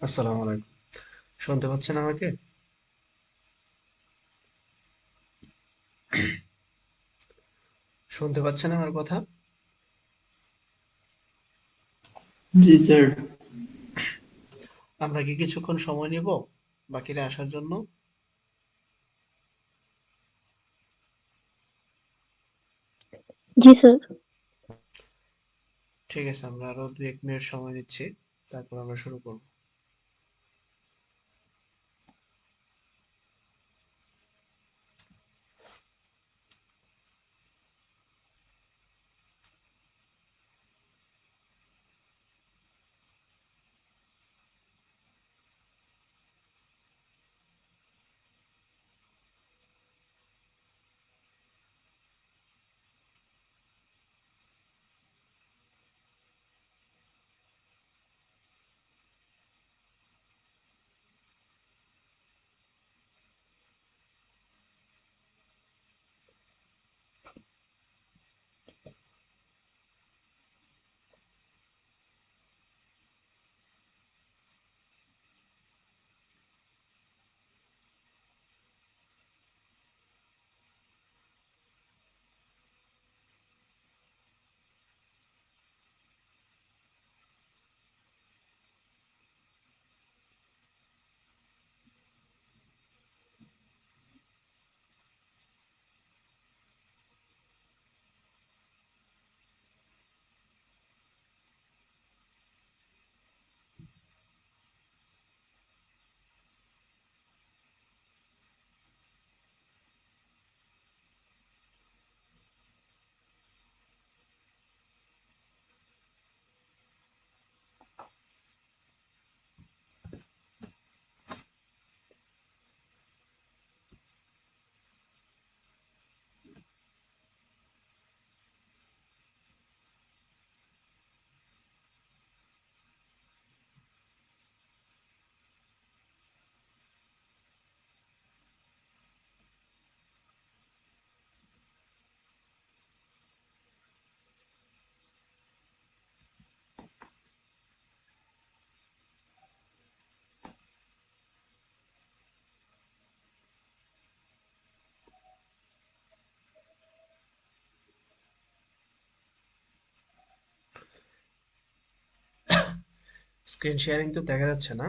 আসসালামু আলাইকুম। শুনতে পাচ্ছেন আমাকে? শুনতে পাচ্ছেন আমার কথা? জি স্যার। আমরা কি কিছুক্ষণ সময় নিব বাকিরা আসার জন্য? জি স্যার। ঠিক আছে, আমরা আরো 2-1 মিনিট সময় নিচ্ছি, তারপর আমরা শুরু করব। স্ক্রিন শেয়ারিং তো দেখা যাচ্ছে না?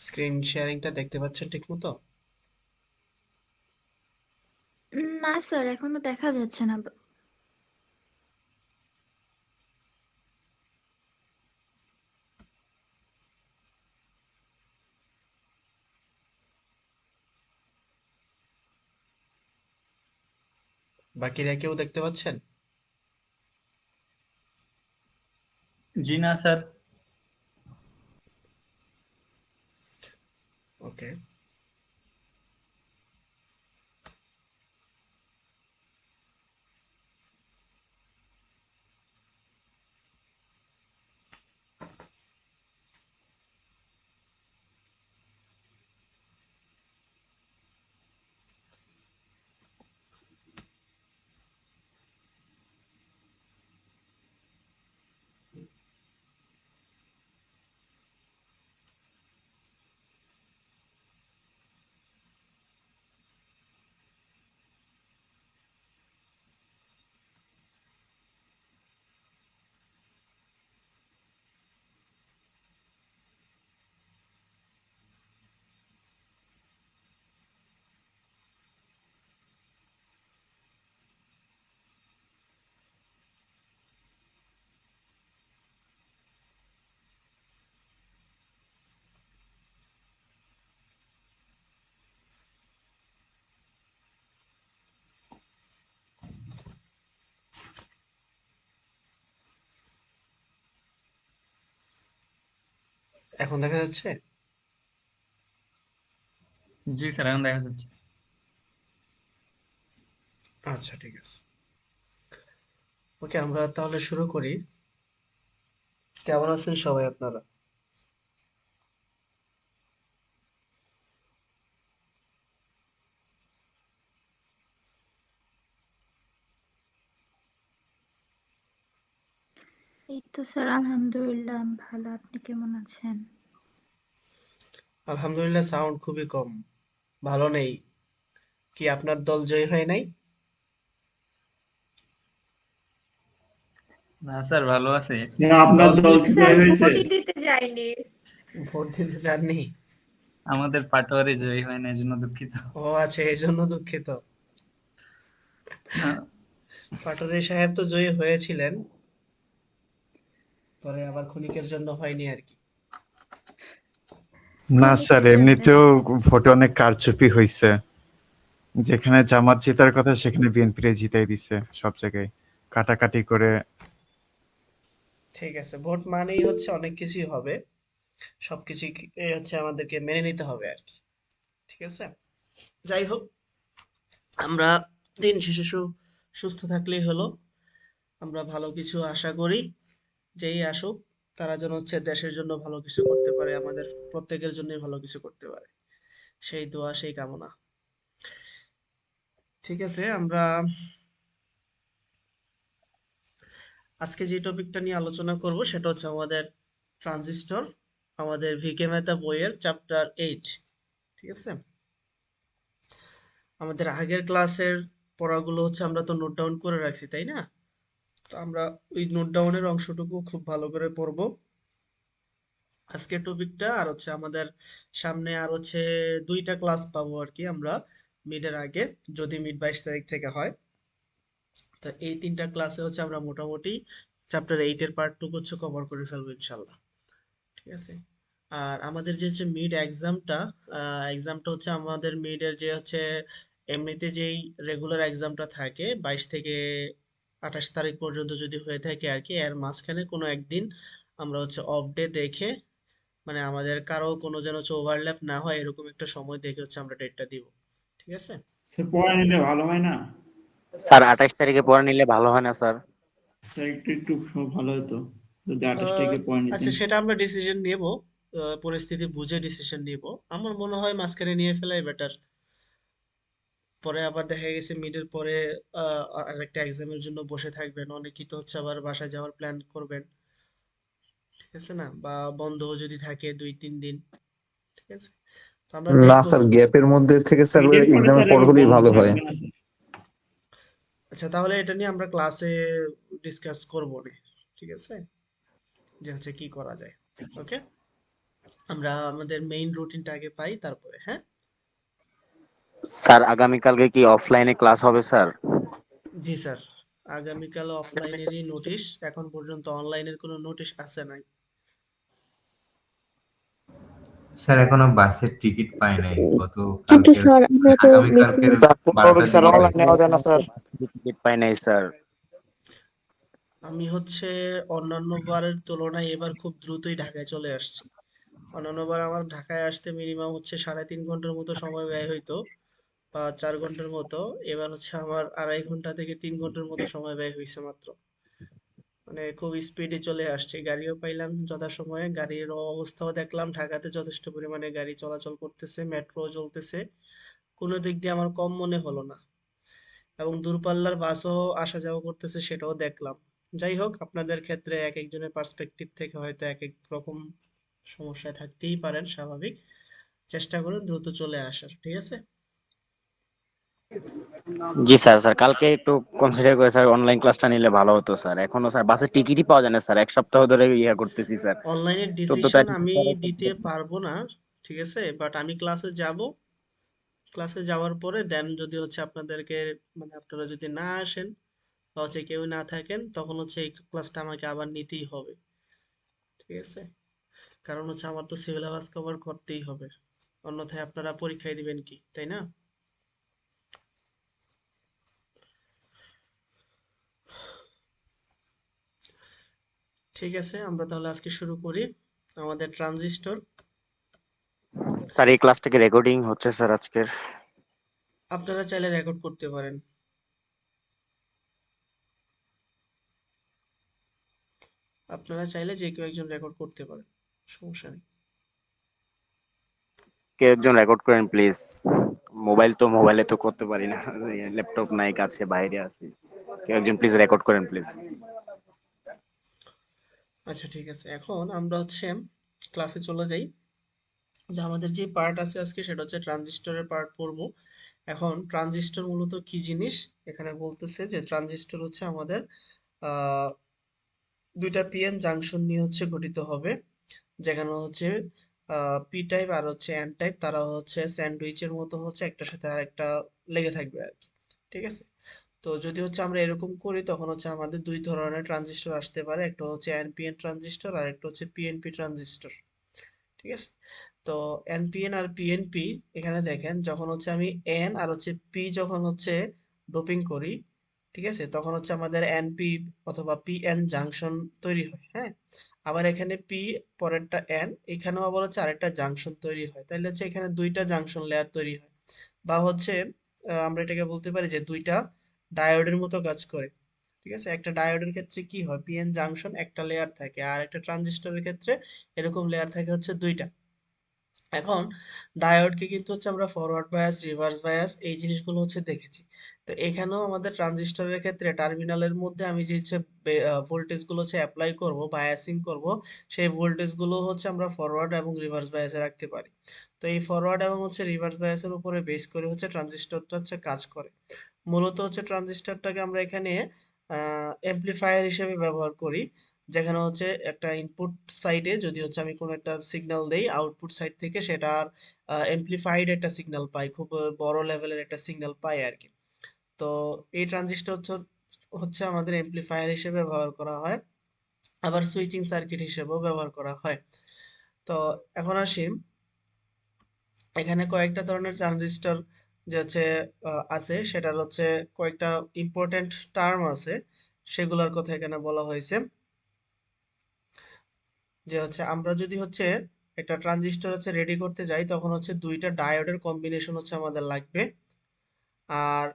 স্ক্রিন শেয়ারিংটা দেখতে পাচ্ছেন ঠিক মতো? না স্যার, এখনো দেখা যাচ্ছে না। বাকিরা কেউ দেখতে পাচ্ছেন? জি না স্যার। ওকে। এখন দেখা যাচ্ছে? জি স্যার, এখন দেখা যাচ্ছে। আচ্ছা, ঠিক আছে। ওকে, আমরা তাহলে শুরু করি। কেমন আছেন সবাই আপনারা? এই তো স্যার, আলহামদুলিল্লাহ ভালো। আপনি কেমন আছেন? আলহামদুলিল্লাহ, সাউন্ড খুবই কম। ভালো নেই। কি আপনার দল জয়ী হয় নাই? না স্যার, ভালো আছে। না, আপনার দল দল কি কি স্যার, জয় হয়েছে? ভোটই দিতে যায়নি। ভোট দিতে চাননি? আমাদের পাটোয়ারি জয়ী হয় না, এই জন্য দুঃখিত। ও আচ্ছা, এই জন্য দুঃখিত। না পাটোয়ারি সাহেব তো জয়ী হয়েছিলেন, পরে আবার ক্ষণিকের জন্য হয়নি আর কি। না স্যার, ক্ষণিকের জন্য। এমনিতেও ভোটে অনেক কারচুপি হয়েছে। যেখানে জামাত জেতার কথা সেখানে বিএনপিরে জিতাই দিচ্ছে সব জায়গায় কাটাকাটি করে। ঠিক আছে, ভোট মানেই হচ্ছে অনেক কিছুই হবে। সবকিছু হচ্ছে আমাদেরকে মেনে নিতে হবে আর কি। ঠিক আছে, যাই হোক, আমরা দিন শেষে সুস্থ থাকলেই হলো। আমরা ভালো কিছু আশা করি, যেই আসুক তারা যেন হচ্ছে দেশের জন্য ভালো কিছু করতে পারে, আমাদের প্রত্যেকের জন্যই ভালো কিছু করতে পারে, সেই দোয়া সেই কামনা। ঠিক আছে, আমরা আজকে যে টপিকটা নিয়ে আলোচনা করব সেটা হচ্ছে আমাদের ট্রানজিস্টর, আমাদের ভিকে মেহতা বইয়ের চ্যাপ্টার 8। ঠিক আছে, আমাদের আগের ক্লাসের পড়াগুলো হচ্ছে আমরা তো নোট ডাউন করে রাখছি, তাই না? তো আমরা ওই নোট ডাউনের অংশটুকু খুব ভালো করে পড়বো আজকের টপিকটা। আর হচ্ছে আমাদের সামনে আর হচ্ছে 2টা ক্লাস পাবো আর কি আমরা মিডের আগে, যদি মিড 22 তারিখ থেকে হয়। তো এই 3টা ক্লাসে হচ্ছে আমরা মোটামুটি চ্যাপ্টার 8 এর পার্টটুকু হচ্ছে কভার করে ফেলবো ইনশাল্লাহ। ঠিক আছে, আর আমাদের যে হচ্ছে মিড এক্সামটা, এক্সামটা হচ্ছে আমাদের মিডের যে হচ্ছে এমনিতে যেই রেগুলার এক্সামটা থাকে 22 থেকে 28 তারিখ পর্যন্ত যদি হয়ে থাকে আর কি, এর মাঝখানে কোনো একদিন আমরা হচ্ছে অফ ডে দেখে, মানে আমাদের কারো কোনো যেন হচ্ছে ওভারল্যাপ না হয় এরকম একটা সময় দেখে হচ্ছে আমরা ডেটটা দিব। ঠিক আছে, সে পড়া নিলে ভালো হয় না? স্যার 28 তারিখে পরে নিলে ভালো হয় না স্যার? স্যার একটু ভালো হতো যদি 28 আহ, তারিখে পড়া আচ্ছা, নিতেন। সেটা আমরা ডিসিশন নিব, পরিস্থিতি বুঝে ডিসিশন নিব। আমার মনে হয় মাঝখানে নিয়ে ফেলাই বেটার। পরে আবার দেখা গেছে মিডের পরে আরেকটা এক্সামের জন্য বসে থাকবেন অনেকেই, তো হচ্ছে আবার বাসায় যাওয়ার প্ল্যান করবেন। ঠিক আছে না, বা বন্ধ যদি থাকে 2-3 দিন। ঠিক আছে, তো আমরা না দেখবো। স্যার, গ্যাপের মধ্যে থেকে স্যার মিডের পরে এক্সামের স্যার আমি পরগুলোই বন্ধ ভালো হয়। থাকবে না স্যার। আচ্ছা, তাহলে এটা নিয়ে আমরা ক্লাসে ডিসকাস করবো নে। ঠিক আছে, যে হচ্ছে কি করা যায়। ওকে, আমরা আমাদের মেইন রুটিনটা আগে পাই, তারপরে হ্যাঁ। স্যার আগামীকালকে কি অফলাইনে ক্লাস হবে স্যার? জি স্যার, আগামীকাল অফলাইনেরই নোটিশ, এখন পর্যন্ত অনলাইনের কোনো নোটিশ আসে নাই। স্যার এখনো বাসের টিকিট পাই নাই, গত কিন্তু কালকের স্যার, আমরা তো আগামীকালকের স্যার 15 12টার স্যার দিকে অনলাইন পাইছি। নেওয়া যায় না স্যার? টিকিট পাই নাই স্যার। আমি হচ্ছে অন্যান্য বারের তুলনায় এবার খুব দ্রুতই ঢাকায় চলে আসছি। অন্যান্যবার আমার ঢাকায় আসতে মিনিমাম হচ্ছে 3.5 ঘন্টার মতো সময় ব্যয় হইতো, বা 4 ঘন্টার মতো। এবার হচ্ছে আমার 2.5 ঘন্টা থেকে 3 ঘন্টার মতো সময় ব্যয় হয়েছে মাত্র। মানে খুব স্পিডে চলে আসছে, গাড়িও পাইলাম যথাসময়ে, গাড়ির অবস্থাও দেখলাম ঢাকাতে যথেষ্ট পরিমাণে গাড়ি চলাচল করতেছে, মেট্রো চলতেছে, কোনো দিক দিয়ে আমার কম মনে হলো না। এবং দূরপাল্লার বাসও আসা যাওয়া করতেছে, সেটাও দেখলাম। যাই হোক, আপনাদের ক্ষেত্রে এক একজনের পার্সপেক্টিভ থেকে হয়তো এক এক রকম সমস্যায় থাকতেই পারেন, স্বাভাবিক। চেষ্টা করুন দ্রুত চলে আসার, ঠিক আছে? জি স্যার, কালকে একটু কনসিডার করে স্যার অনলাইন ক্লাসটা নিলে ভালো হতো স্যার। এখনো স্যার বাসের টিকিটই পাওয়া যায় না স্যার, 1 সপ্তাহ ধরে ইয়া করতেছি স্যার। অনলাইনের 14 ডিসিশন তারিখ আমি দিতে পারবো না, ঠিক আছে, বাট আমি ক্লাসে যাব। ক্লাসে যাওয়ার পরে দেন যদি হচ্ছে আপনাদেরকে, মানে আপনারা যদি না আসেন বা হচ্ছে কেউ না থাকেন, তখন হচ্ছে এই ক্লাসটা আমাকে আবার নিতেই হবে, ঠিক আছে? কারণ হচ্ছে আমার তো সিলেবাস কভার করতেই হবে, অন্যথায় আপনারা পরীক্ষায় দিবেন কি, তাই না? ঠিক আছে, আমরা তাহলে আজকে শুরু করি আমাদের ট্রানজিস্টর। স্যার এই ক্লাসটা কি রেকর্ডিং হচ্ছে স্যার আজকের? আপনারা চাইলে রেকর্ড করতে পারেন, আপনারা চাইলে যে কেউ একজন রেকর্ড করতে পারেন, সমস্যা নেই। কেউ একজন রেকর্ড করেন প্লিজ। মোবাইলে তো করতে পারি না, ল্যাপটপ নাই কাছে, বাইরে আছি। কেউ একজন প্লিজ রেকর্ড করেন প্লিজ। আচ্ছা ঠিক আছে, এখন আমরা হচ্ছে ক্লাসে চলে যাই। যে আমাদের যে পার্ট আছে আজকে, সেটা হচ্ছে ট্রানজিস্টরের পার্ট পড়ব। এখন ট্রানজিস্টর মূলত কি জিনিস, এখানে বলতেছে যে ট্রানজিস্টর হচ্ছে আমাদের আহ দুইটা পিএন জাংশন নিয়ে হচ্ছে গঠিত হবে, যেখানে হচ্ছে পি টাইপ আর হচ্ছে এন টাইপ, তারা হচ্ছে স্যান্ডউইচের মতো হচ্ছে একটার সাথে আরেকটা লেগে থাকবে আর কি, ঠিক আছে? তো যদি হচ্ছে আমরা এরকম করি, তখন হচ্ছে আমাদের দুই ধরনের ট্রানজিস্টর আসতে পারে, একটা হচ্ছে এনপিএন ট্রানজিস্টর আর একটা হচ্ছে পিএনপি ট্রানজিস্টর, ঠিক আছে? তো এনপিএন আর পিএনপি, এখানে দেখেন যখন হচ্ছে আমি এন আর হচ্ছে পি যখন হচ্ছে ডোপিং করি, ঠিক আছে, তখন হচ্ছে আমাদের এনপি অথবা পিএন জাংশন তৈরি হয়, হ্যাঁ। আবার এখানে পি পরেরটা এন, এখানেও আবার হচ্ছে আরেকটা জাংশন তৈরি হয়, তাহলে হচ্ছে এখানে দুইটা জাংশন লেয়ার তৈরি হয়। বা হচ্ছে আমরা এটাকে বলতে পারি যে দুইটা ডায়োডের মতো কাজ করে, ঠিক আছে? একটা ডায়োডের ক্ষেত্রে কি হয়, পিএন জাংশন একটা লেয়ার থাকে, আর একটা ট্রানজিস্টরের ক্ষেত্রে এরকম লেয়ার থাকে হচ্ছে দুইটা। এখন ডায়োডকে কিন্তু হচ্ছে আমরা ফরওয়ার্ড বায়াস, রিভার্স বায়াস এই জিনিসগুলো হচ্ছে দেখেছি। তো এখানেও আমাদের ট্রানজিস্টরের ক্ষেত্রে টার্মিনালের মধ্যে আমি যে হচ্ছে ভোল্টেজ গুলো হচ্ছে অ্যাপ্লাই করব, বায়াসিং করব, সেই ভোল্টেজ গুলো হচ্ছে আমরা ফরওয়ার্ড এবং রিভার্স বায়াসে রাখতে পারি। তো এই ফরওয়ার্ড এবং হচ্ছে রিভার্স বায়াসের উপরে বেস করে হচ্ছে ট্রানজিস্টরটা হচ্ছে কাজ করে। মূলত হচ্ছে ট্রানজিস্টরটাকে আমরা এখানে এমপ্লিফায়ার হিসেবে ব্যবহার করি, যেখানে হচ্ছে একটা ইনপুট সাইডে যদি হচ্ছে আমি কোনো একটা সিগন্যাল দেই, আউটপুট সাইড থেকে সেটার এমপ্লিফাইড একটা সিগন্যাল পাই, খুব বড় লেভেলের একটা সিগন্যাল পাই আর কি। তো এই ট্রানজিস্টর হচ্ছে হচ্ছে আমাদের এমপ্লিফায়ার হিসেবে ব্যবহার করা হয়, আবার সুইচিং সার্কিট হিসেবেও ব্যবহার করা হয়। তো এখন আসি, এখানে কয়েকটা ধরনের ট্রানজিস্টর যে হচ্ছে আছে, সেটার হচ্ছে কয়েকটা ইম্পর্টেন্ট টার্ম আছে, সেগুলোর কথা এখানে বলা হয়েছে। যে হচ্ছে আমরা যদি হচ্ছে একটা ট্রানজিস্টর হচ্ছে রেডি করতে যাই, তখন হচ্ছে দুইটা ডায়োডের কম্বিনেশন হচ্ছে আমাদের লাগবে। আর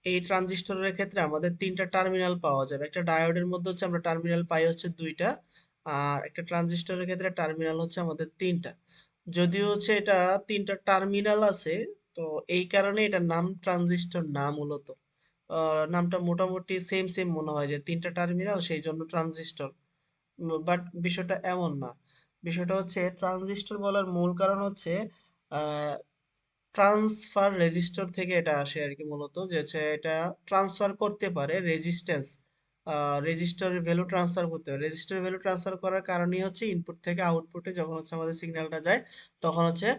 এই ট্রানজিস্টরের ক্ষেত্রে আমাদের তিনটা টার্মিনাল পাওয়া যাবে, একটা ডায়োডের মধ্যে হচ্ছে আমরা টার্মিনাল পাই হচ্ছে দুইটা, আর একটা ট্রানজিস্টরের ক্ষেত্রে টার্মিনাল হচ্ছে আমাদের তিনটা। যদিও হচ্ছে এটা তিনটা টার্মিনাল আছে, তো এই কারণে এটার নাম ট্রানজিস্টর না মূলত। নামটা মোটামুটি সেম সেম মনে হয়, যে তিনটা টার্মিনাল সেই জন্য ট্রানজিস্টর, বাট বিষয়টা এমন না। বিষয়টা হচ্ছে ট্রানজিস্টর বলার মূল কারণ হচ্ছে ট্রান্সফার রেজিস্টর থেকে এটা আসে আর কি, মূলত যে হচ্ছে এটা ট্রান্সফার করতে পারে রেজিস্ট্যান্স, রেজিস্টরের ভ্যালু ট্রান্সফার করতে পারে। রেজিস্টরের ভ্যালু ট্রান্সফার করার কারণেই হচ্ছে ইনপুট থেকে আউটপুটে যখন হচ্ছে আমাদের সিগন্যালটা যায়, তখন হচ্ছে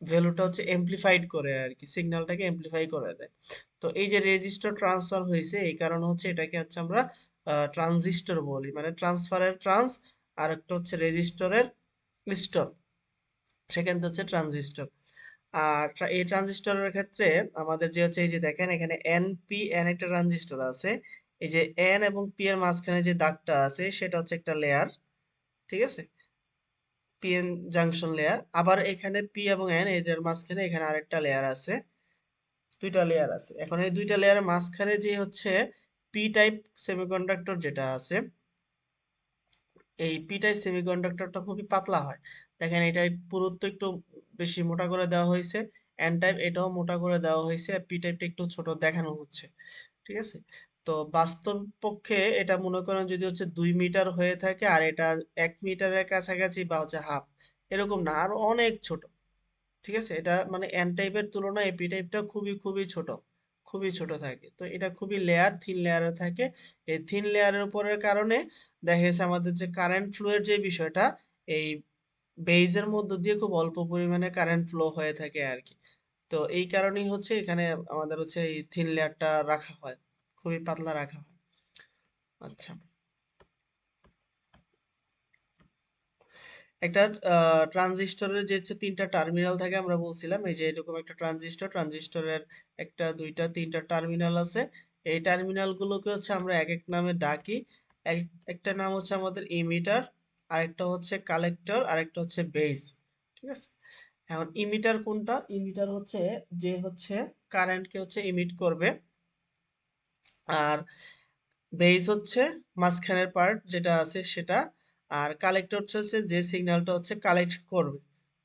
ভ্যালুটা হচ্ছে এমপ্লিফাইড করে আর কি, সিগন্যালটাকে এমপ্লিফাই করে দেয়। তো এই যে রেজিস্টার ট্রান্সফার হয়েছে, এই কারণে হচ্ছে এটাকে হচ্ছে আমরা ট্রানজিস্টর বলি, মানে ট্রান্সফারের ট্রান্স, আর একটা হচ্ছে রেজিস্টরের স্টোর, সেখান থেকে হচ্ছে ট্রানজিস্টর। আর এই ট্রানজিস্টরের ক্ষেত্রে আমাদের যে হচ্ছে এই যে দেখেন এখানে এন পি এন একটা ট্রানজিস্টর আছে, এই যে এন এবং পি এর মাঝখানে যে দাগটা আছে সেটা হচ্ছে একটা লেয়ার, ঠিক আছে? PN junction layer. আবার এখানে পি এবং এন এদের মাঝখানে এখানে আরেকটা লেয়ার আছে, দুইটা লেয়ার আছে। এখন এই দুইটা লেয়ারের মাঝখানে যে হচ্ছে পি টাইপ সেমিকন্ডাক্টর যেটা আছে, এই পি টাইপ সেমিকন্ডাক্টরটা খুবই পাতলা হয়। দেখেন এটা পুরুত্ব একটু বেশি মোটা করে দেওয়া হয়েছে, এন টাইপ এটাও মোটা করে দেওয়া হয়েছে, আর পি টাইপটা একটু ছোট দেখানো হচ্ছে। ঠিক আছে, তো বাস্তব পক্ষে এটা মনে করেন যদি হচ্ছে 2 মিটার হয়ে থাকে আর এটা 1 মিটারের কাছাকাছি বা হচ্ছে হাফ, এরকম না, আরো অনেক ছোট। ঠিক আছে, এটা মানে এন টাইপের তুলনায় পি টাইপটা খুবই খুবই ছোট, খুবই ছোট থাকে। তো এটা খুবই থিন লেয়ারে থাকে। এই থিন লেয়ারের উপরের কারণে দেখা গেছে আমাদের যে কারেন্ট ফ্লো এর যে বিষয়টা, এই বেইজের মধ্য দিয়ে খুব অল্প পরিমাণে কারেন্ট ফ্লো হয়ে থাকে আর কি। তো এই কারণেই হচ্ছে এখানে আমাদের হচ্ছে এই থিন লেয়ারটা রাখা হয়, খুবই পাতলা রাখা হয়। আচ্ছা, একটা ট্রানজিস্টরের যে হচ্ছে 3টা টার্মিনাল থাকে আমরা বলছিলাম, এই যে এরকম একটা ট্রানজিস্টরের একটা, দুইটা, 3টা টার্মিনাল আছে। এই টার্মিনাল গুলোকে হচ্ছে আমরা এক এক নামে ডাকি। একটা নাম হচ্ছে আমাদের ইমিটার, আরেকটা হচ্ছে কালেক্টর, আরেকটা হচ্ছে বেস। ঠিক আছে, এখন ইমিটার কোনটা? ইমিটার হচ্ছে যে হচ্ছে কারেন্টকে হচ্ছে ইমিট করবে, আর বেস হচ্ছে মাঝখানের পার্ট যেটা আছে সেটা, আর কালেক্টর হচ্ছে যে সিগন্যালটা হচ্ছে কালেক্ট করবে।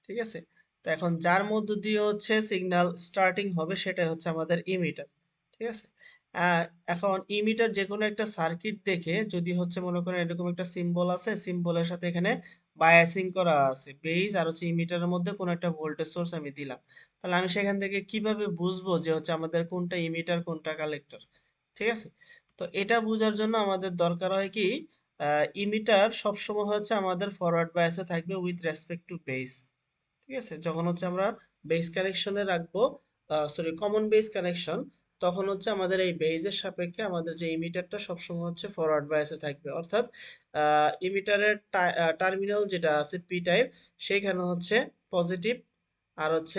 ঠিক আছে, তো এখন যার মধ্য দিয়ে হচ্ছে সিগন্যাল স্টার্টিং হবে সেটা হচ্ছে আমাদের ইমিটার। ঠিক আছে, আহ, এখন ইমিটার যে কোনো একটা সার্কিট দেখে যদি হচ্ছে মনে করেন এরকম একটা সিম্বল আছে, সিম্বলের সাথে এখানে বায়াসিং করা আছে বেস আর হচ্ছে ইমিটারের মধ্যে কোনো একটা ভোল্টেজ সোর্স আমি দিলাম, তাহলে আমি সেখান থেকে কিভাবে বুঝবো যে হচ্ছে আমাদের কোনটা ইমিটার কোনটা কালেক্টর? ঠিক আছে, তো এটা বোঝার জন্য আমাদের দরকার হয় কি, ইমিটার সবসময় হচ্ছে আমাদের ফরওয়ার্ড বায়াসে থাকবে উইথ রেসপেক্ট টু বেস। ঠিক আছে, যখন হচ্ছে আমরা বেস কানেকশনে রাখবো, সরি কমন বেস কানেকশন, তখন হচ্ছে আমাদের এই বেজের সাপেক্ষে আমাদের যে ইমিটারটা সবসময় হচ্ছে ফরওয়ার্ড বায়াসে থাকবে, অর্থাৎ ইমিটারের টার্মিনাল যেটা আছে পি টাইপ সেইখানে হচ্ছে পজিটিভ, আর হচ্ছে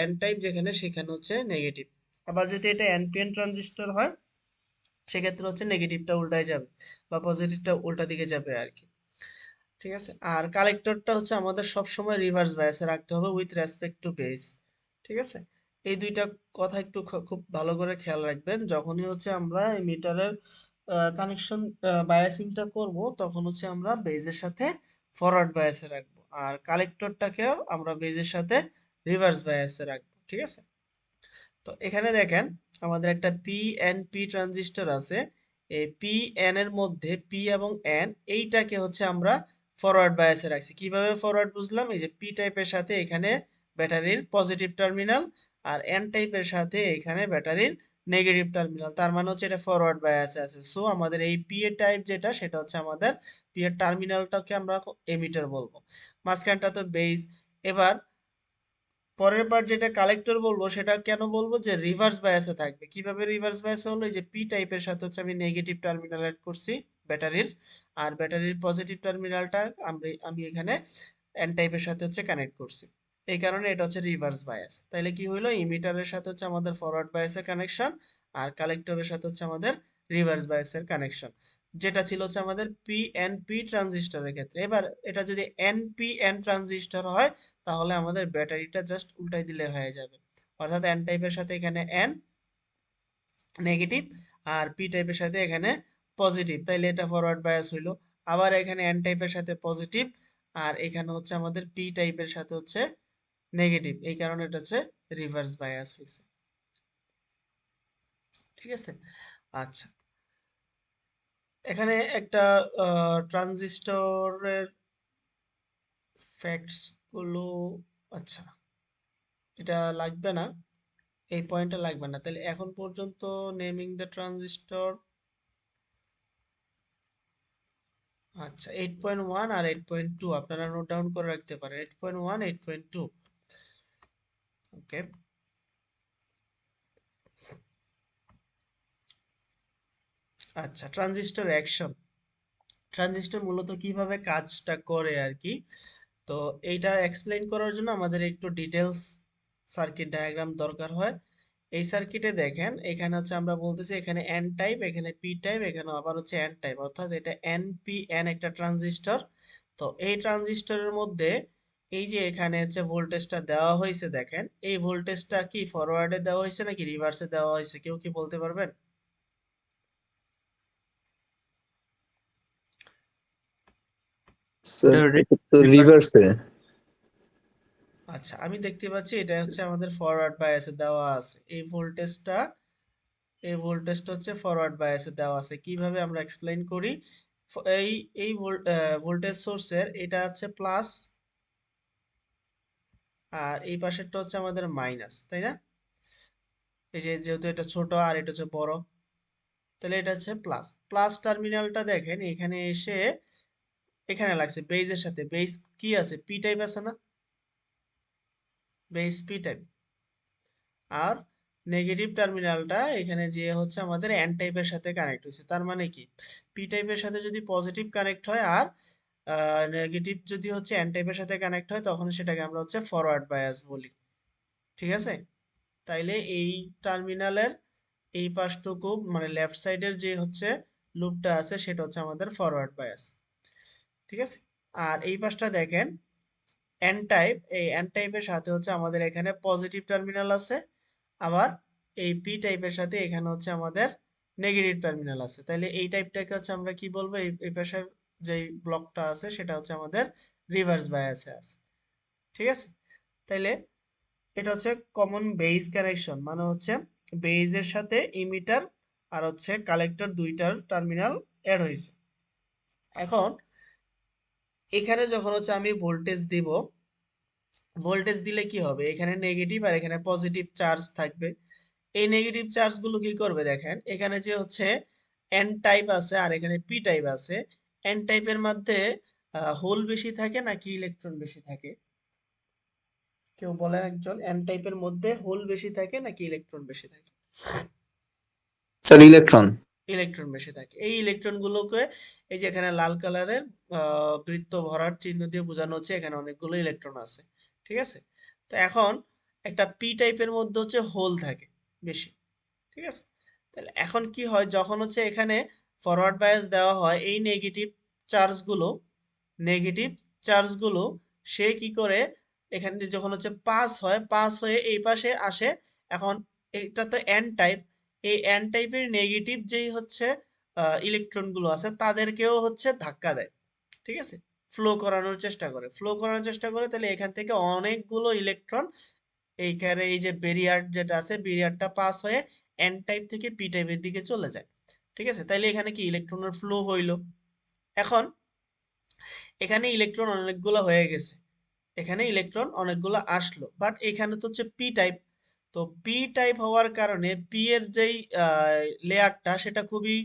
এন টাইপ যেখানে সেখানে হচ্ছে নেগেটিভ। আবার যদি এটা এনপিএন ট্রানজিস্টর হয় সেক্ষেত্রে হচ্ছে নেগেটিভটা উল্টায় যাবে বা পজিটিভটা উল্টা দিকে যাবে আর কি। ঠিক আছে, আর কালেক্টরটা হচ্ছে আমাদের সব সময় রিভার্স বায়াসে রাখতে হবে উইথ রেসপেক্ট টু বেস। ঠিক আছে, এই দুইটা কথা একটু খুব ভালো করে খেয়াল রাখবেন, যখনই হচ্ছে আমরা এই মিটারের কানেকশন বায়াসিংটা করব তখন হচ্ছে আমরা বেজের সাথে ফরওয়ার্ড বায়াসে রাখবো, আর কালেক্টরটাকেও আমরা বেজের সাথে রিভার্স বায়াসে রাখবো। ঠিক আছে, তো এখানে দেখেন আমাদের একটা পি এন পি ট্রানজিস্টর আছে। এই পি এন এর মধ্যে পি এবং এন এইটাকে হচ্ছে আমরা ফরওয়ার্ড বায়াসে রাখছি। কিভাবে ফরওয়ার্ড বুঝলাম? এই যে পি টাইপের সাথে এখানে ব্যাটারির পজিটিভ টার্মিনাল, আর এন টাইপের সাথে এখানে ব্যাটারির নেগেটিভ টার্মিনাল, তার মানে হচ্ছে এটা ফরওয়ার্ড বায়াসে আছে। সো আমাদের এই পি এর টাইপ যেটা সেটা হচ্ছে আমাদের পি এর টার্মিনালটাকে আমরা এমিটার বলবো, মাঝখানটা তো বেস। এবার পরের বার যেটা কালেক্টর বলবো সেটা কেন বলবো যে রিভার্স বায়াসে থাকবে। কিভাবে রিভার্স বায়াসে হলো? এই যে পি টাইপের সাথে হচ্ছে আমি নেগেটিভ টার্মিনাল অ্যাড করছি ব্যাটারির, আর ব্যাটারির পজিটিভ টার্মিনালটা আমি এখানে এন টাইপের সাথে হচ্ছে কানেক্ট করছি, এই কারণে এটা হচ্ছে রিভার্স বায়াস। তাইলে কি হইলো? ইমিটারের সাথে হচ্ছে আমাদের ফরওয়ার্ড বায়াসের কানেকশন, আর কালেক্টরের সাথে হচ্ছে আমাদের রিভার্স বায়াসের কানেকশন, যেটা ছিল হচ্ছে আমাদের পি এন পি ট্রানজিস্টরের ক্ষেত্রে। এবার এটা যদি এন পি এন ট্রানজিস্টর হয় তাহলে আমাদের ব্যাটারিটা জাস্ট উল্টাই দিলে হয়ে যাবে, অর্থাৎ এন টাইপের সাথে এখানে এন নেগেটিভ, আর পি টাইপের সাথে এখানে পজিটিভ, তাইলে এটা ফরওয়ার্ড বায়াস হইলো। আবার এখানে এন টাইপের সাথে পজিটিভ, আর এখানে হচ্ছে আমাদের পি টাইপের সাথে হচ্ছে নেগেটিভ, এই কারণে এটা হচ্ছে রিভার্স বায়াস হয়েছে। ঠিক আছে, আচ্ছা, এখানে একটা ট্রানজিস্টরের ফ্যাক্টস গুলো, আচ্ছা এটা লাগবে না, এই পয়েন্টটা লাগবে না। তাহলে এখন পর্যন্ত নেমিং দ্য ট্রানজিস্টর, আচ্ছা 8.1 আর 8.2 আপনারা নোট ডাউন করে রাখতে পারেন, 8.1 8.2। ওকে, আচ্ছা ট্রানজিস্টর অ্যাকশন, ট্রানজিস্টর মূলত কিভাবে কাজটা করে আর কি। তো এইটা এক্সপ্লেইন করার জন্য আমাদের একটু ডিটেলস সার্কিট ডায়াগ্রাম দরকার হয়। এই সার্কিটে দেখেন এখানে হচ্ছে আমরা বলতেছি এখানে এন টাইপ, এখানে পি টাইপ, এখানে আবার হচ্ছে এন টাইপ, অর্থাৎ এটা এন পি এন একটা ট্রানজিস্টর। তো এই ট্রানজিস্টরের মধ্যে এই যে এখানে হচ্ছে ভোল্টেজটা দেওয়া হয়েছে, দেখেন এই ভোল্টেজটা কি ফরওয়ার্ডে দেওয়া হয়েছে নাকি রিভার্সে দেওয়া হয়েছে, কেউ কি বলতে পারবেন? স্যার এটা এটা তো রিভার্স। রিভার্সে। আচ্ছা, আমি দেখতে পাচ্ছি এটা হচ্ছে আমাদের ফরওয়ার্ড বায়াসে দেওয়া আছে। এই ভোল্টেজটা হচ্ছে ফরওয়ার্ড বায়াসে দেওয়া আছে। কিভাবে আমরা এক্সপ্লেইন করি? এই এই ভোল্টেজ সোর্সের এটা হচ্ছে প্লাস, আর এই পাশেরটা হচ্ছে আমাদের মাইনাস, তাই না? এই যে যেহেতু এটা ছোট আর এটা হচ্ছে বড়, তাহলে এটা হচ্ছে প্লাস। প্লাস টার্মিনালটা দেখেন এখানে এসে এখানে লাগছে বেজের সাথে। বেজ কি আছে? পি টাইপ আছে না? Base P type. আর নেগেটিভ টার্মিনালটা এখানে যে হচ্ছে আমাদের এন টাইপের সাথে কানেক্ট হয়েছে। তার মানে কি, পি টাইপের সাথে যদি পজিটিভ কানেক্ট হয় আর নেগেটিভ যদি হচ্ছে এন টাইপের সাথে কানেক্ট হয়, তখন সেটাকে আমরা হচ্ছে ফরওয়ার্ড বায়াস বলি। ঠিক আছে? তাইলে এই টার্মিনালের এই পাশটুকু মানে লেফট সাইডের যে হচ্ছে লুপটা আছে সেটা হচ্ছে আমাদের ফরওয়ার্ড বায়াস। ঠিক আছে? আর এই পাশটা দেখেন এন টাইপ, এই এন টাইপের সাথে হচ্ছে আমাদের এখানে পজিটিভ টার্মিনাল আছে, আবার এই পি টাইপের সাথে এখানে হচ্ছে আমাদের নেগেটিভ টার্মিনাল আছে। তাহলে এই টাইপটাকে হচ্ছে আমরা কি বলবো? এই পাশের যে ব্লকটা আছে সেটা হচ্ছে আমাদের রিভার্স বায়াসে আছে। ঠিক আছে? তাইলে এটা হচ্ছে কমন বেজ কানেকশন, মানে হচ্ছে বেজের সাথে ইমিটার আর হচ্ছে কালেক্টর দুইটার টার্মিনাল অ্যাড হয়েছে। এখন এখানে যখন হচ্ছে আমি ভোল্টেজ দিব, ভোল্টেজ দিলে কি হবে? এখানে নেগেটিভ আর এখানে পজিটিভ চার্জ থাকবে। এই নেগেটিভ চার্জগুলো কি করবে? দেখেন এখানে যে হচ্ছে এন টাইপ আছে আর এখানে পি টাইপ আছে। এন টাইপের মধ্যে হোল বেশি থাকে নাকি ইলেকট্রন বেশি থাকে? কেউ বলেন একজন, এন টাইপের মধ্যে হোল বেশি থাকে নাকি ইলেকট্রন বেশি থাকে? Sir electron. ইলেকট্রন বেশি থাকে। এই ইলেকট্রন গুলোকে এই যে এখানে লাল কালারের বৃত্ত ভরার চিহ্ন দিয়ে বোঝানো হচ্ছে এখানে অনেকগুলো ইলেকট্রন আছে। ঠিক আছে? তো এখন একটা পি টাইপের মধ্যে হচ্ছে হোল থাকে বেশি। ঠিক আছে? তাহলে এখন কি হয়, যখন হচ্ছে এখানে ফরওয়ার্ড বায়াস দেওয়া হয়, এই চার্জগুলো নেগেটিভ চার্জগুলো সে কি করে এখান দিয়ে যখন হচ্ছে পাস হয়ে এই পাশে আসে। এখন এটা তো এন টাইপ, এই এন টাইপের নেগেটিভ যেই হচ্ছে ইলেকট্রনগুলো আছে তাদেরকেও হচ্ছে ধাক্কা দেয়। ঠিক আছে? ফ্লো করানোর চেষ্টা করে, তাহলে এখান থেকে অনেকগুলো ইলেকট্রন এইখানে এই যে বেরিয়ার যেটা আছে বেরিয়ারটা পাস হয়ে এন টাইপ থেকে পি টাইপের দিকে চলে যায়। ঠিক আছে? তাইলে এখানে কি ইলেকট্রনের ফ্লো হইলো। এখন এখানে ইলেকট্রন অনেকগুলো হয়ে গেছে, এখানে ইলেকট্রন অনেকগুলো আসলো, বাট এখানে তো হচ্ছে পি টাইপ। তো পি টাইপ হওয়ার কারণে পি এর যেই লেয়ারটা সেটা খুবই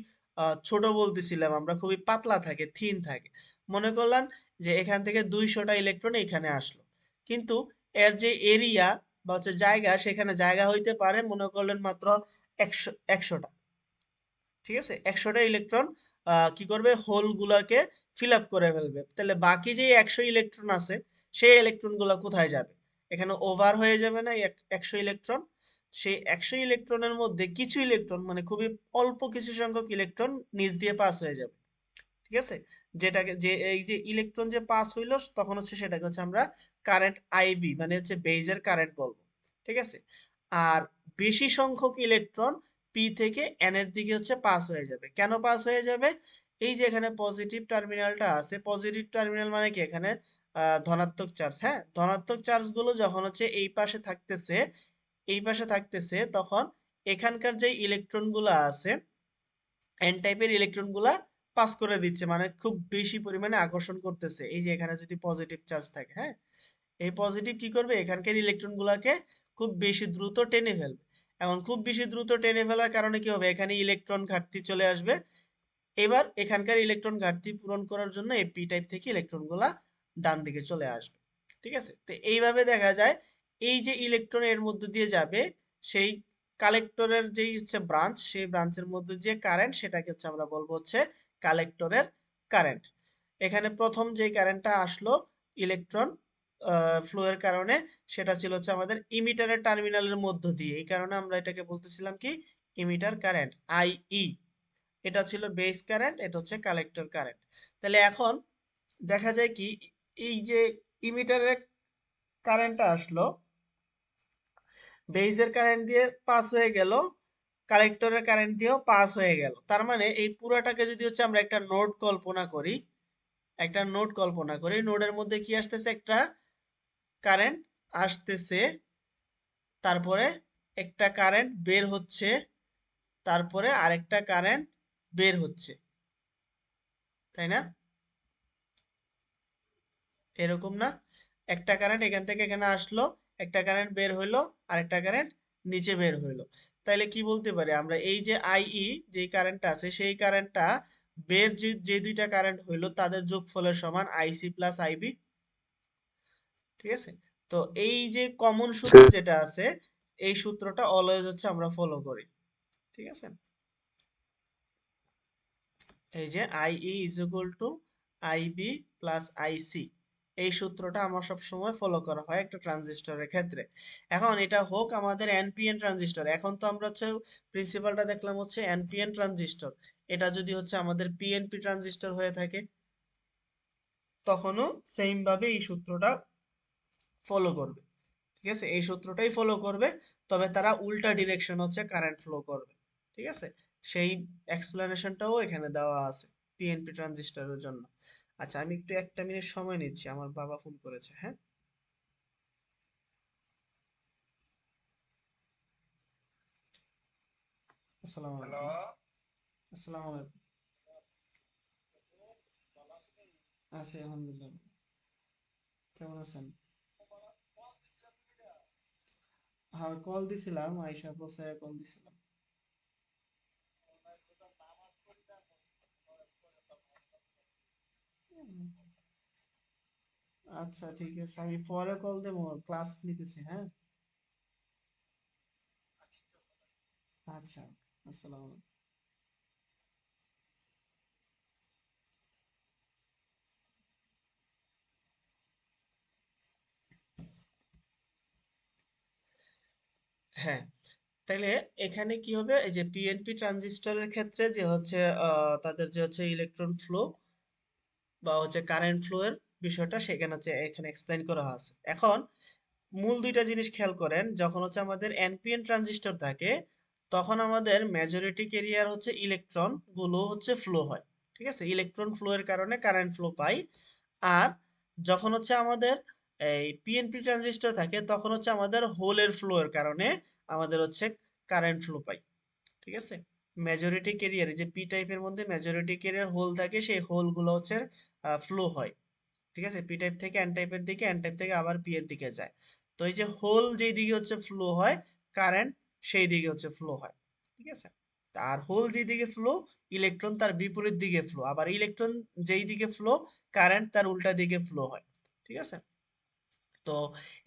ছোট বলতেছিলাম আমরা, খুবই পাতলা থাকে, থিন থাকে। মনে করলাম যে এখান থেকে 200টা ইলেকট্রন এখানে আসলো, কিন্তু এর যে এরিয়া বা হচ্ছে জায়গা, সেখানে জায়গা হইতে পারে মনে করলেন মাত্র 100টা। ঠিক আছে? 100টা ইলেকট্রন কি করবে? হোল গুলাকে ফিল আপ করে ফেলবে। তাহলে বাকি যে 100 ইলেকট্রন আছে সেই ইলেকট্রন গুলা কোথায় যাবে? এখানে ওভার হয়ে যাবে না 100 ইলেকট্রন? সেই 100 ইলেকট্রনের মধ্যে কিছু ইলেকট্রন মানে খুবই অল্প কিছু সংখ্যক ইলেকট্রন নিচ দিয়ে পাস হয়ে যাবে। ঠিক আছে? যেটাকে যে এই যে ইলেকট্রন যে পাস হইলো তখন হচ্ছে সেটাকে হচ্ছে আমরা কারেন্ট আইবি মানে হচ্ছে বেজের কারেন্ট বলবো। ঠিক আছে? আর বেশি সংখ্যক ইলেকট্রন পি থেকে এন এর দিকে হচ্ছে পাস হয়ে যাবে। কেন পাস হয়ে যাবে? এই যে এখানে পজিটিভ টার্মিনালটা আছে, পজিটিভ টার্মিনাল মানে কি এখানে ধনাত্মক চার্জ। হ্যাঁ, ধনাত্মক চার্জ গুলো যখন হচ্ছে এই পাশে থাকতেছে তখন এখানকার যে ইলেকট্রন গুলা আছে এন টাইপের ইলেকট্রন গুলা পাস করে দিচ্ছে, মানে খুব বেশি পরিমাণে আকর্ষণ করতেছে। এই যে এখানে যদি পজিটিভ চার্জ থাকে, হ্যাঁ, এই পজিটিভ কি করবে? এখানকার ইলেকট্রন গুলাকে খুব বেশি দ্রুত টেনে ফেলবে। এখন খুব বেশি দ্রুত টেনে ফেলার কারণে কি হবে? এখানে ইলেকট্রন ঘাটতি চলে আসবে। এবার এখানকার ইলেকট্রন ঘাটতি পূরণ করার জন্য এই পি টাইপ থেকে ইলেকট্রন গুলা ডান দিকে চলে আসবে। ঠিক আছে? তো এইভাবে দেখা যায় এই যে ইলেকট্রন এর মধ্যে দিয়ে যাবে, সেই কালেক্টরের যেই হচ্ছে ব্রাঞ্চ, সেই ব্রাঞ্চের মধ্যে যে কারেন্ট সেটাকে হচ্ছে আমরা বলবো হচ্ছে কালেক্টরের কারেন্ট। এখানে প্রথম যে কারেন্টটা আসলো ইলেকট্রন ফ্লো এর কারণে, সেটা ছিল হচ্ছে আমাদের ইমিটারের টার্মিনালের মধ্য দিয়ে। এই কারণে আমরা এটাকে বলতেছিলাম কি ইমিটার কারেন্ট আইই। এটা ছিল বেস কারেন্ট, এটা হচ্ছে কালেক্টর কারেন্ট। তাহলে এখন দেখা যায় কি এই যে ইমিটারের কারেন্টটা আসলো, বেইজের কারেন্ট দিয়ে পাস হয়ে গেল, কালেক্টরের কারেন্ট দিয়েও পাস হয়ে গেল। তার মানে এই পুরাটাকে যদি হচ্ছে আমরা একটা নোড কল্পনা করি, একটা নোড কল্পনা করি, নোডের মধ্যে কি আসতেছে, একটা কারেন্ট আসতেছে, তারপরে একটা কারেন্ট বের হচ্ছে, তারপরে আরেকটা কারেন্ট বের হচ্ছে, তাই না? এরকম না? একটা কারেন্ট এখান থেকে এখানে আসলো, একটা কারেন্ট বের হইলো, আরেকটা কারেন্ট নিচে বের হইলো। তাইলে কি বলতে পারি আমরা, এই যে আইই যে কারেন্টটা আছে সেই কারেন্টটা বের যে যে দুইটা কারেন্ট হইলো তাদের যোগফলের সমান আইসি প্লাস আইবি। ঠিক আছে? তো এই যে কমন সূত্র যেটা আছে, এই সূত্রটা অলওয়েজ হচ্ছে আমরা ফলো করি। ঠিক আছে? এই যে IE is equal to IB plus IC, এই সূত্রটা আমার সব সময় ফলো করা হয় একটা ট্রানজিস্টরের ক্ষেত্রে। এখন এটা হোক আমাদের এনপিএন ট্রানজিস্টর, এখন তো আমরা হচ্ছে প্রিন্সিপালটা দেখলাম হচ্ছে এনপিএন ট্রানজিস্টর, এটা যদি হচ্ছে আমাদের পিএনপি ট্রানজিস্টর হয়ে থাকে তখনও সেম ভাবে এই সূত্রটা ফলো করবে। ঠিক আছে? এই সূত্রটাই ফলো করবে, তবে তারা উল্টা ডিরেকশন হচ্ছে কারেন্ট ফ্লো করবে। ঠিক আছে? সেই এক্সপ্লেনেশনটাও এখানে দেওয়া আছে পিএনপি ট্রানজিস্টরের জন্য। আচ্ছা, আমি একটু একটা মিনিট সময় নিচ্ছি, আমার বাবা ফোন করেছে। হ্যাঁ, আসসালামু আলাইকুম। আসসালামু আলাইকুম। আছি আলহামদুলিল্লাহ। কেমন আছেন? হ্যাঁ, কল দিছিলাম, আয়শা পৌঁছায় কল দিছিলাম। উম, আচ্ছা ঠিক আছে, আমি পরে কল দেবো, ক্লাস নিতেছি। হ্যাঁ, আচ্ছা, আসসালামু আলাইকুম। হ্যাঁ, তাইলে এখানে কি হবে, এই যে পিএনপি ট্রানজিস্টরের ক্ষেত্রে যে হচ্ছে তাদের যে হচ্ছে ইলেকট্রন ফ্লো বা হচ্ছে কারেন্ট ফ্লো এর বিষয়টা সেখানে হচ্ছে এখানে এক্সপ্লেইন করা আছে। এখন মূল দুইটা জিনিস খেয়াল করেন, যখন হচ্ছে আমাদের এনপিএন ট্রানজিস্টর থাকে তখন আমাদের মেজরিটি ক্যারিয়ার হচ্ছে ইলেকট্রন গুলো হচ্ছে ফ্লো হয়। ঠিক আছে? ইলেকট্রন ফ্লো এর কারণে কারেন্ট ফ্লো পাই। আর যখন হচ্ছে আমাদের এই পিএনপি ট্রানজিস্টর থাকে তখন হচ্ছে আমাদের হোলের ফ্লো এর কারণে আমাদের হচ্ছে কারেন্ট ফ্লো পাই। ঠিক আছে? মেজরিটি ক্যারিয়ার যে পি টাইপের মধ্যে মেজরিটি ক্যারিয়ার হোল থাকে, সেই হোল গুলো হচ্ছে ফ্লো হয়। ঠিক আছে? পি টাইপ থেকে এন টাইপের দিকে, এন টাইপ থেকে আবার পি এর দিকে যায়। তো এই যে হোল যেই দিকে হচ্ছে ফ্লো হয়, কারেন্ট সেই দিকে হচ্ছে ফ্লো হয়। ঠিক আছে? আর হোল যেই দিকে ফ্লো, ইলেকট্রন তার বিপরীত দিকে ফ্লো, আবার ইলেকট্রন যেই দিকে ফ্লো, কারেন্ট তার উল্টা দিকে ফ্লো হয়। ঠিক আছে? তো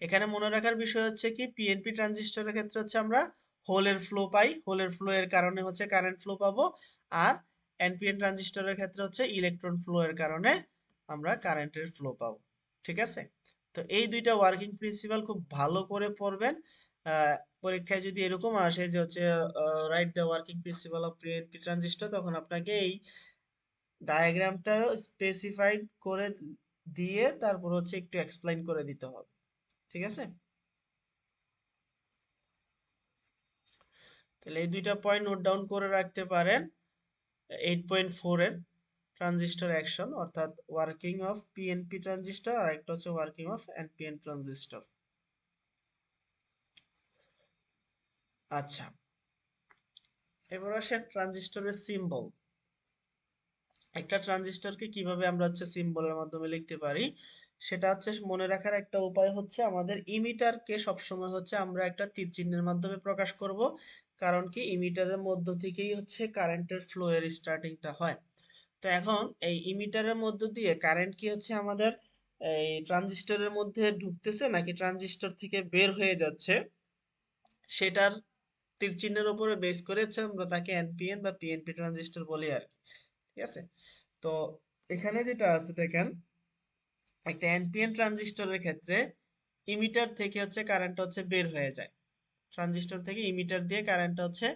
এখানে মনে রাখার বিষয় হচ্ছে কি, পিএনপি ট্রানজিস্টরের ক্ষেত্রে হচ্ছে আমরা হোলের ফ্লো পাই, হোলের ফ্লো এর কারণে হচ্ছে কারেন্ট ফ্লো পাবো। আর এনপিএন ট্রানজিস্টরের ক্ষেত্রে হচ্ছে ইলেকট্রন ফ্লো এর কারণে আমরা কারেন্টের ফ্লো পাবো। ঠিক আছে? তো এই দুইটা ওয়ার্কিং প্রিন্সিপাল খুব ভালো করে পড়বেন। আহ, পরীক্ষায় যদি এরকম আসে যে হচ্ছে write the working principal of PNP transistor, তখন আপনাকে এই ডায়াগ্রামটা স্পেসিফাইড করে দিয়ে তারপর হচ্ছে একটু এক্সপ্লেইন করে দিতে হবে। ঠিক আছে? তাহলে এই দুইটা পয়েন্ট নোট ডাউন করে রাখতে পারেন। 8.4 এর ট্রানজিস্টর অ্যাকশন, অর্থাৎ ওয়ার্কিং অফ পিএনপি ট্রানজিস্টর, আর একটা হচ্ছে ওয়ার্কিং অফ এনপিএন ট্রানজিস্টর। আচ্ছা, এবার আসেন ট্রানজিস্টরের সিম্বল। একটা ট্রানজিস্টরকে কিভাবে আমরা হচ্ছে সিম্বলের মাধ্যমে লিখতে পারি, সেটা হচ্ছে মনে রাখার একটা উপায় হচ্ছে আমাদের ইমিটারকে সবসময় হচ্ছে আমরা একটা তীর চিহ্নের মাধ্যমে প্রকাশ করব। কারণ কি, ইমিটারের মধ্য থেকেই হচ্ছে কারেন্টের ফ্লো এর স্টার্টিংটা হয়। তো এখন এই ইমিটারের মধ্য দিয়ে কারেন্ট কি হচ্ছে আমাদের এই ট্রানজিস্টরের মধ্যে ঢুকতেছে নাকি ট্রানজিস্টর থেকে বের হয়ে যাচ্ছে, সেটার তীর চিহ্নের উপরে বেস করে হচ্ছে আমরা তাকে এনপিএন বা পিএনপি ট্রানজিস্টর বলি আর কি। ঠিক আছে? তো এখানে যেটা আছে দেখেন, একটা এনপিএন ট্রানজিস্টরের ক্ষেত্রে ইমিটার থেকে হচ্ছে কারেন্ট হচ্ছে বের হয়ে যায়, ট্রানজিস্টর থেকে ইমিটার দিয়ে কারেন্ট হচ্ছে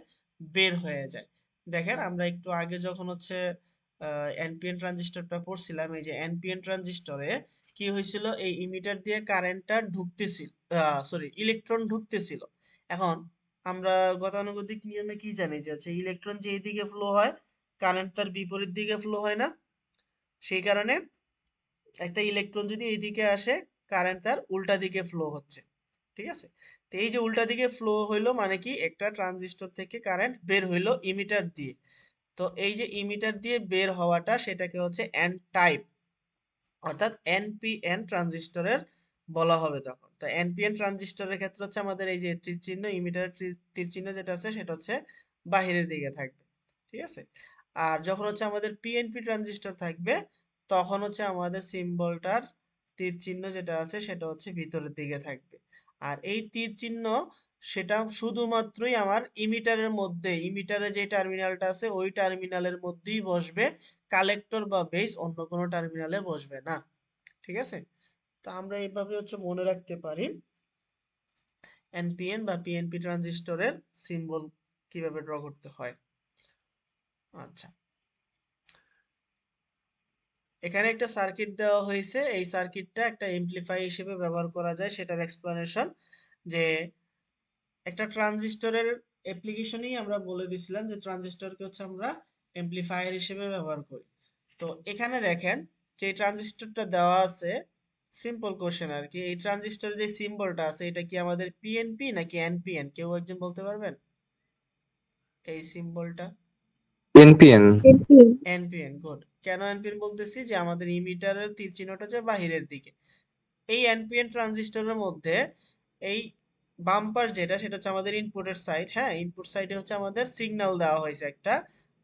বের হয়ে যায়। দেখেন আমরা একটু আগে যখন হচ্ছে এনপিএন ট্রানজিস্টরটা পড়ছিলাম, এই যে এনপিএন ট্রানজিস্টরে কি হয়েছিল, এই ইমিটার দিয়ে কারেন্টটা ঢুকতেছিল, সরি ইলেকট্রন ঢুকতেছিল। এখন আমরা গতানুগতিক নিয়মে কি জানি যে হচ্ছে ইলেকট্রন যে এইদিকে ফ্লো হয়, কারেন্ট তার বিপরীত দিকে ফ্লো হয় না? সেই কারণে একটা ইলেকট্রন যদি এইদিকে আসে, কারেন্ট তার উল্টা দিকে ফ্লো হচ্ছে, ঠিক আছে? তো এই যে উল্টা দিকে ফ্লো হইলো মানে কি, একটা ট্রানজিস্টর থেকে কারেন্ট বের হইলো ইমিটার দিয়ে। তো এই যে ইমিটার দিয়ে বের হওয়াটা, সেটাকে হচ্ছে এন টাইপ, অর্থাৎ এনপিএন ট্রানজিস্টরের বলা হবে তখন। তো এনপিএন ট্রানজিস্টরের ক্ষেত্রে হচ্ছে আমাদের এই যে তীর চিহ্ন, ইমিটার তীর চিহ্ন যেটা আছে সেটা হচ্ছে বাহিরের দিকে থাকবে, ঠিক আছে? আর যখন হচ্ছে আমাদের পিএনপি ট্রানজিস্টর থাকবে, তখন হচ্ছে আমাদের সিম্বলটার তীর চিহ্ন যেটা আছে সেটা হচ্ছে ভিতরের দিকে থাকবে। আর এই তীর চিহ্ন সেটা শুধুমাত্রই আমার ইমিটারের মধ্যে, ইমিটারে যে টার্মিনালটা আছে ওই টার্মিনালের মধ্যেই বসবে, কালেক্টর বা বেস অন্য কোনো টার্মিনালে বসবে না, ঠিক আছে? তো আমরা এইভাবে হচ্ছে মনে রাখতে পারি এনপিএন বা পিএনপি ট্রানজিস্টরের সিম্বল কিভাবে ড্র করতে হয়। আচ্ছা, এখানে একটা সার্কিট দেওয়া হয়েছে, এই সার্কিটটা একটা এমপ্লিফাই হিসেবে ব্যবহার করা যায়, সেটার এক্সপ্লানেশন যে একটা ট্রানজিস্টরের অ্যাপ্লিকেশনেই আমরা বলে দিছিলাম যে ট্রানজিস্টরকে হচ্ছে আমরা এমপ্লিফায়ার হিসেবে ব্যবহার করি। তো এখানে দেখেন যে ট্রানজিস্টরটা দেওয়া আছে, সিম্পল কোশ্চেন আর কি, এই ট্রানজিস্টর যে সিম্বলটা আছে এটা কি আমাদের পিএনপি নাকি এনপিএন, কেউ একজন বলতে পারবেন? এই সিম্বলটা এনপিএন। NPN, good. কেন এনপিএন বলতেছি, যে আমাদের ইমিটারের তীর চিহ্নটা হচ্ছে বাহিরের দিকে। এই এনপিএন ট্রানজিস্টরের মধ্যে এই বাম পাশ যেটা, সেটা হচ্ছে আমাদের ইনপুটের সাইড, হ্যাঁ, ইনপুট সাইডে হচ্ছে আমাদের সিগন্যাল দেওয়া হয়েছে একটা,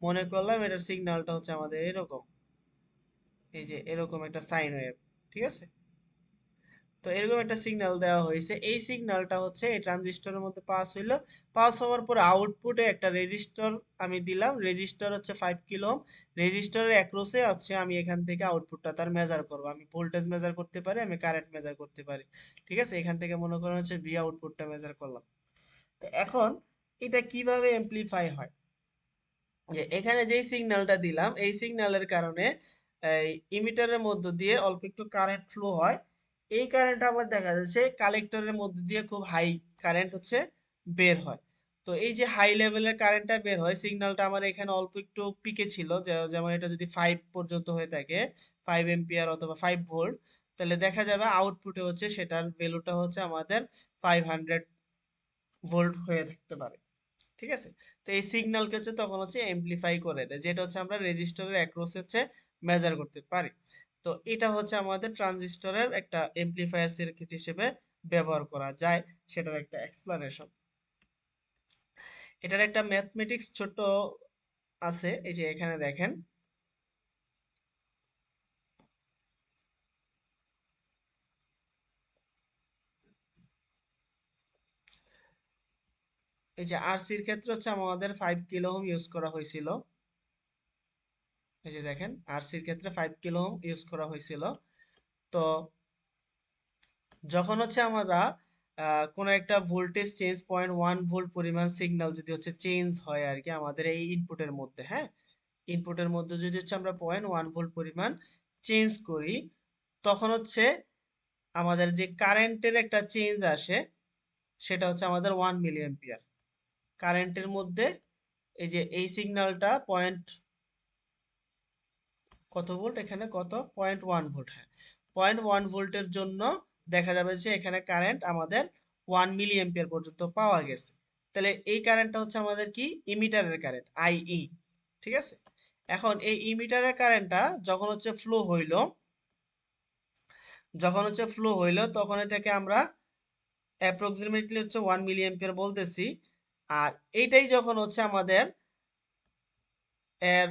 মনে করলাম এটার সিগন্যালটা হচ্ছে আমাদের এরকম, এই যে এরকম একটা সাইন ওয়েভ, ঠিক আছে? তো এরকম একটা সিগন্যাল দেওয়া হয়েছে, এই সিগন্যালটা হচ্ছে এই ট্রানজিস্টরের মধ্যে পাস হইলো, পাস হওয়ার পরে আউটপুটে একটা রেজিস্টর আমি দিলাম, রেজিস্টর হচ্ছে 5 কিলো ওহম, রেজিস্টরের অ্যাক্রসে হচ্ছে আমি এখান থেকে আউটপুটটা তার মেজার করব, আমি ভোল্টেজ মেজার করতে পারি, আমি কারেন্ট মেজার করতে পারি, ঠিক আছে? এখান থেকে মনে করেন হচ্ছে ভি আউটপুটটা মেজার করলাম। তো এখন এটা কিভাবে এমপ্লিফাই হয়, যে এখানে যেই সিগন্যালটা দিলাম এই সিগন্যালের কারণে এই ইমিটারের মধ্য দিয়ে অল্প একটু কারেন্ট ফ্লো হয়, এই কারেন্ট আবার দেখা যাচ্ছে কালেক্টরের মধ্য দিয়ে খুব হাই কারেন্ট হচ্ছে বের হয়। তো এই যে হাই লেভেলের কারেন্টটা বের হয়, সিগন্যালটা আমার এখানে অল্প একটু পিকে ছিল, যেমন এটা যদি 5 পর্যন্ত হয়ে থাকে, 5 এম্পিয়ার অথবা 5 ভোল্ট, তাহলে দেখা যাবে আউটপুটে হচ্ছে সেটার ভ্যালুটা হচ্ছে আমাদের 500 ভোল্ট হয়ে থাকতে পারে, ঠিক আছে? তো এই সিগন্যালকে হচ্ছে তখন হচ্ছে এমপ্লিফাই করে দেয়, যেটা হচ্ছে আমরা রেজিস্টরের অ্যাক্রস হচ্ছে মেজার করতে পারি। তো এটা হচ্ছে আমাদের ট্রানজিস্টরের একটা এমপ্লিফায়ার সার্কিট হিসেবে ব্যবহার করা যায়, সেটার একটা এক্সপ্লানেশন। এটার একটা ম্যাথমেটিক্স ছোট আছে, এই যে এখানে দেখেন, এই যে আরসির ক্ষেত্রে হচ্ছে আমাদের 5 কিলো ওহম ইউজ করা হয়েছিল, এই যে দেখেন আরসির ক্ষেত্রে 5 কিলো ওহম ইউজ করা হয়েছিল। তো যখন হচ্ছে আমরা কোনো একটা ভোল্টেজ চেঞ্জ 0.1 ভোল্ট পরিমাণ সিগন্যাল যদি হচ্ছে চেঞ্জ হয় আর কি আমাদের এই ইনপুটের মধ্যে, হ্যাঁ, ইনপুটের মধ্যে যদি হচ্ছে আমরা 0.1 ভোল্ট পরিমাণ চেঞ্জ করি, তখন হচ্ছে আমাদের যে কারেন্টের একটা চেঞ্জ আসে, সেটা হচ্ছে আমাদের 1 মিলি অ্যাম্পিয়ার কারেন্টের মধ্যে। এই যে এই সিগন্যালটা পয়েন্ট কত ভোল্ট, এখানে কত 0.1 ভোল্ট, হ্যাঁ, 0.1 ভোল্টের জন্য দেখা যাবে যে এখানে কারেন্ট আমাদের 1 মিলি অ্যাম্পিয়ার পর্যন্ত পাওয়া গেছে। তাহলে এই কারেন্টটা হচ্ছে আমাদের কি, ইমিটারের কারেন্ট আইই, ঠিক আছে? এখন এই ইমিটারের কারেন্টটা যখন হচ্ছে ফ্লো হইলো, তখন এটাকে আমরা অ্যাপ্রক্সিমেটলি হচ্ছে 1 মিলি অ্যাম্পিয়ার বলতেছি। আর এইটাই যখন হচ্ছে আমাদের এর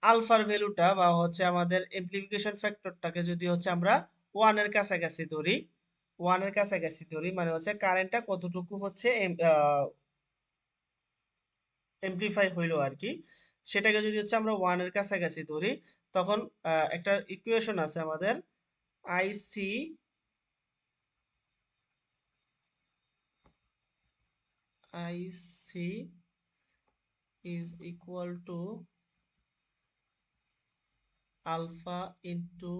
আলফার ভ্যালুটা বা হচ্ছে আমাদের এমপ্লিফিকেশন ফ্যাক্টরটাকে যদি হচ্ছে আমরা ওয়ানের কাছাকাছি ধরি, মানে হচ্ছে কারেন্টটা কতটুকু হচ্ছে এমপ্লিফাই হইলো আর কি, সেটাকে যদি হচ্ছে আমরা ওয়ানের কাছাকাছি ধরি, তখন একটা ইকুয়েশন আছে আমাদের, IC IC is equal to alpha into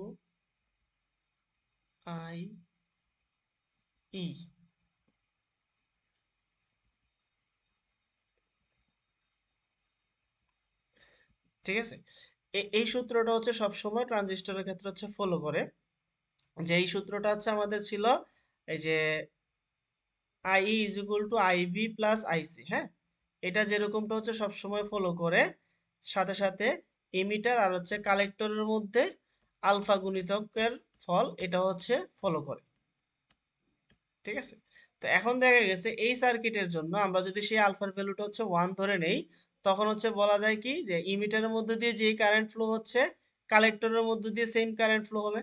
I E. ঠিক আছে, এই সূত্রটা হচ্ছে সবসময় ট্রানজিস্টরের ক্ষেত্রে হচ্ছে ফলো করে, যে এই সূত্রটা হচ্ছে আমাদের ছিল এই যে I is equal to IB plus IC. হ্যাঁ, এটা যেরকমটা হচ্ছে সবসময় ফলো করে, সাথে সাথে এমিটার আর হচ্ছে কালেক্টরের মধ্যে আলফা গুণিতকের ফল এটা হচ্ছে ফলো করে। ঠিক আছে, তো এখন দেখা গেছে এই সার্কিটের জন্য আমরা যদি সেই আলফার ভ্যালুটা হচ্ছে 1 ধরে নেই, তখন হচ্ছে বলা যায় কি যে ইমিটারের মধ্যে দিয়ে যেই কারেন্ট ফ্লো হচ্ছে কালেক্টরের মধ্যে দিয়ে সেম কারেন্ট ফ্লো হবে।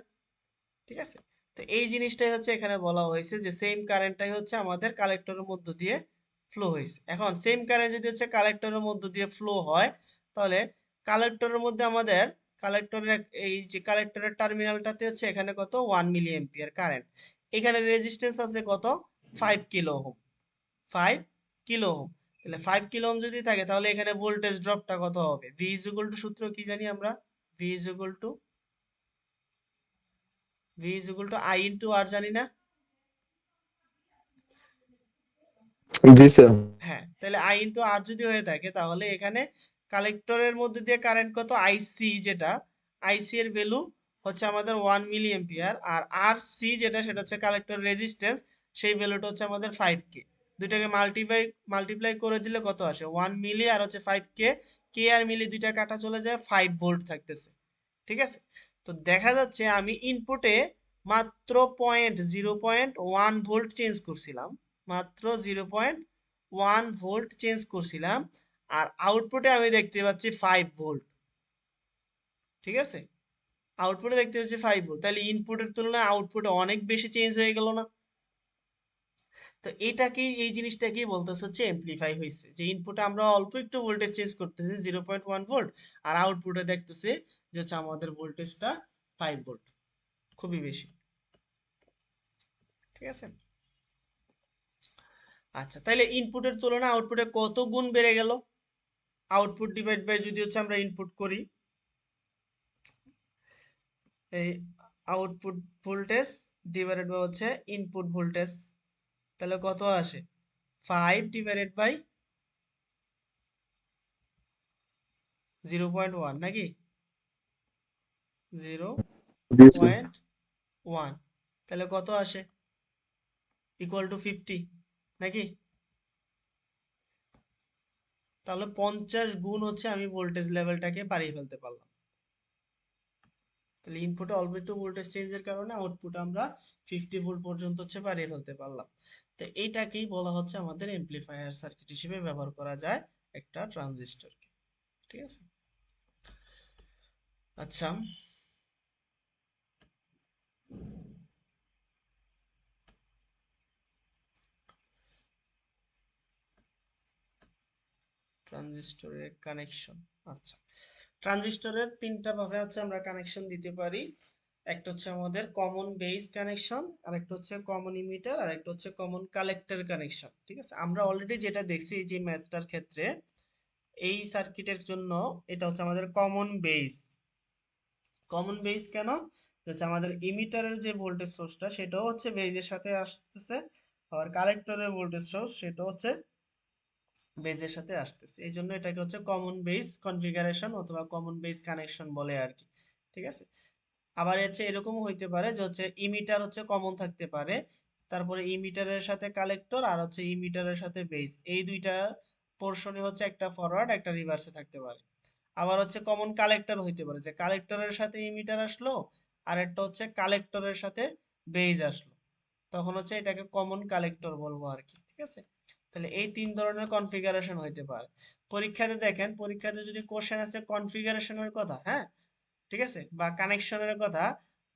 ঠিক আছে, তো এই জিনিসটাই হচ্ছে এখানে বলা হয়েছে যে সেম কারেন্টটাই হচ্ছে আমাদের কালেক্টরের মধ্য দিয়ে ফ্লো হয়েছে। এখন সেম কারেন্ট যদি হচ্ছে কালেক্টরের মধ্য দিয়ে ফ্লো হয়, তাহলে কালেক্টরের মধ্যে আমাদের কালেক্টরের এই যে কালেক্টরের টার্মিনালটাতে হচ্ছে এখানে কত 1 মিলি এম্পিয়ার কারেন্ট, এখানে রেজিস্ট্যান্স আছে কত 5 কিলো ওহম, 5 কিলো ওহম। তাহলে 5 কিলো ওহম যদি থাকে তাহলে এখানে ভোল্টেজ ড্রপটা কত হবে? V ইজ ইকুয়াল টু সূত্র কি জানি আমরা? V is equal to I into R জানি না? জি স্যার। হ্যাঁ, তাহলে I ইন্টু আর যদি হয়ে থাকে তাহলে এখানে কালেক্টরের মধ্যে দিয়ে কারেন্ট কত আইসি, যেটা আইসি এর ভ্যালু হচ্ছে আমাদের 1 মিলি এম্পিয়ার, আর আর সি যেটা সেটা হচ্ছে কালেক্টর রেজিস্ট্যান্স, সেই ভ্যালুটা হচ্ছে আমাদের 5K। দুইটাকে মাল্টিপ্লাই করে দিলে কত আসে? 1 মিলি আর হচ্ছে 5K, কে আর মিলি দুইটা কাটা চলে যায়, 5 ভোল্ট থাকতেছে। ঠিক আছে, তো দেখা যাচ্ছে আমি ইনপুটে মাত্র 0.1 ভোল্ট চেঞ্জ করছিলাম, মাত্র 0.1 ভোল্ট চেঞ্জ করছিলাম, আর আউটপুটে আমি দেখতে পাচ্ছি 5 ভোল্ট। ঠিক আছে, আউটপুটে দেখতে পাচ্ছি 5 ভোল্ট, তাহলে ইনপুটের তুলনায় আউটপুটে অনেক বেশি চেঞ্জ হয়ে গেল না? তো এটাকেই, এই জিনিসটাকেই বলতেছে হচ্ছে এমপ্লিফাই হয়েছে, যে ইনপুটে আমরা অল্প একটু ভোল্টেজ চেঞ্জ করতেছি 0.1 ভোল্ট, আর আউটপুটে দেখতেছি যে হচ্ছে আমাদের ভোল্টেজটা 5 ভোল্ট, খুবই বেশি। ঠিক আছে, আচ্ছা, তাহলে ইনপুটের তুলনায় আউটপুটে কত গুণ বেড়ে গেল? আউটপুট ডিভাইড বাই যদি হচ্ছে আমরা ইনপুট করি, এই আউটপুট ভোল্টেজ ডিভাইডেড বাই হচ্ছে ইনপুট ভোল্টেজ, তাহলে কত আসে? 5 ডিভাইডেড বাই 0.1 নাকি? জি স্যার। 0.1, তাহলে কত আসে? ইকুয়াল টু 50 নাকি? তাহলে 50 গুণ হচ্ছে আমি ভোল্টেজ লেভেলটাকে বাড়িয়ে ফেলতে পারলাম। তাহলে ইনপুটে অল্প একটু ভোল্টেজ চেঞ্জের কারণে আউটপুট আমরা 50 ভোল্ট পর্যন্ত হচ্ছে বাড়িয়ে ফেলতে পারলাম। তো এইটাকেই বলা হচ্ছে আমাদের এমপ্লিফায়ার সার্কিট হিসেবে ব্যবহার করা যায় একটা ট্রানজিস্টরকে। ঠিক আছে, আচ্ছা, ট্রানজিস্টরের কানেকশন। আচ্ছা, ট্রানজিস্টরের তিনটা ভাবে হচ্ছে আমরা কানেকশন দিতে পারি। একটা হচ্ছে আমাদের কমন বেস কানেকশন, আর একটা হচ্ছে কমন ইমিটার, আর একটা হচ্ছে কমন কালেক্টর কানেকশন। ঠিক আছে, আমরা অলরেডি যেটা দেখছি এই যে ম্যাথটার ক্ষেত্রে, এই সার্কিটের জন্য এটা হচ্ছে আমাদের কমন বেস। কমন বেস কেন? হচ্ছে আমাদের ইমিটারের যে ভোল্টেজ সোর্সটা সেটাও হচ্ছে বেজের সাথে আসতেছে, আবার কালেক্টরের ভোল্টেজ সোর্স সেটা হচ্ছে বেজের সাথে আসতেছে, এই জন্য এটাকে হচ্ছে কমন বেস কনফিগারেশন অথবা কমন বেস কানেকশন বলে আর কি। ঠিক আছে, আবার হচ্ছে এরকমও হইতে পারে যে হচ্ছে ইমিটার হচ্ছে কমন থাকতে পারে, তারপরে ইমিটারের সাথে কালেক্টর, আর হচ্ছে ইমিটারের সাথে বেস, এই দুইটা পোর্শনে হচ্ছে একটা ফরওয়ার্ড একটা রিভার্সে থাকতে পারে। আবার হচ্ছে কমন কালেক্টর হইতে পারে, যে কালেক্টরের সাথে ইমিটার আসলো আর একটা হচ্ছে কালেক্টরের সাথে বেজ আসলো, তখন হচ্ছে এটাকে কমন কালেক্টর বলবো আর কি। ঠিক আছে, তাহলে এই তিন ধরনের কনফিগারেশন হইতে পারে। পরীক্ষাতে দেখেন, পরীক্ষাতে যদি কোশ্চেন আছে কনফিগারেশনের কথা, হ্যাঁ, ঠিক আছে, বা কানেকশনের কথা,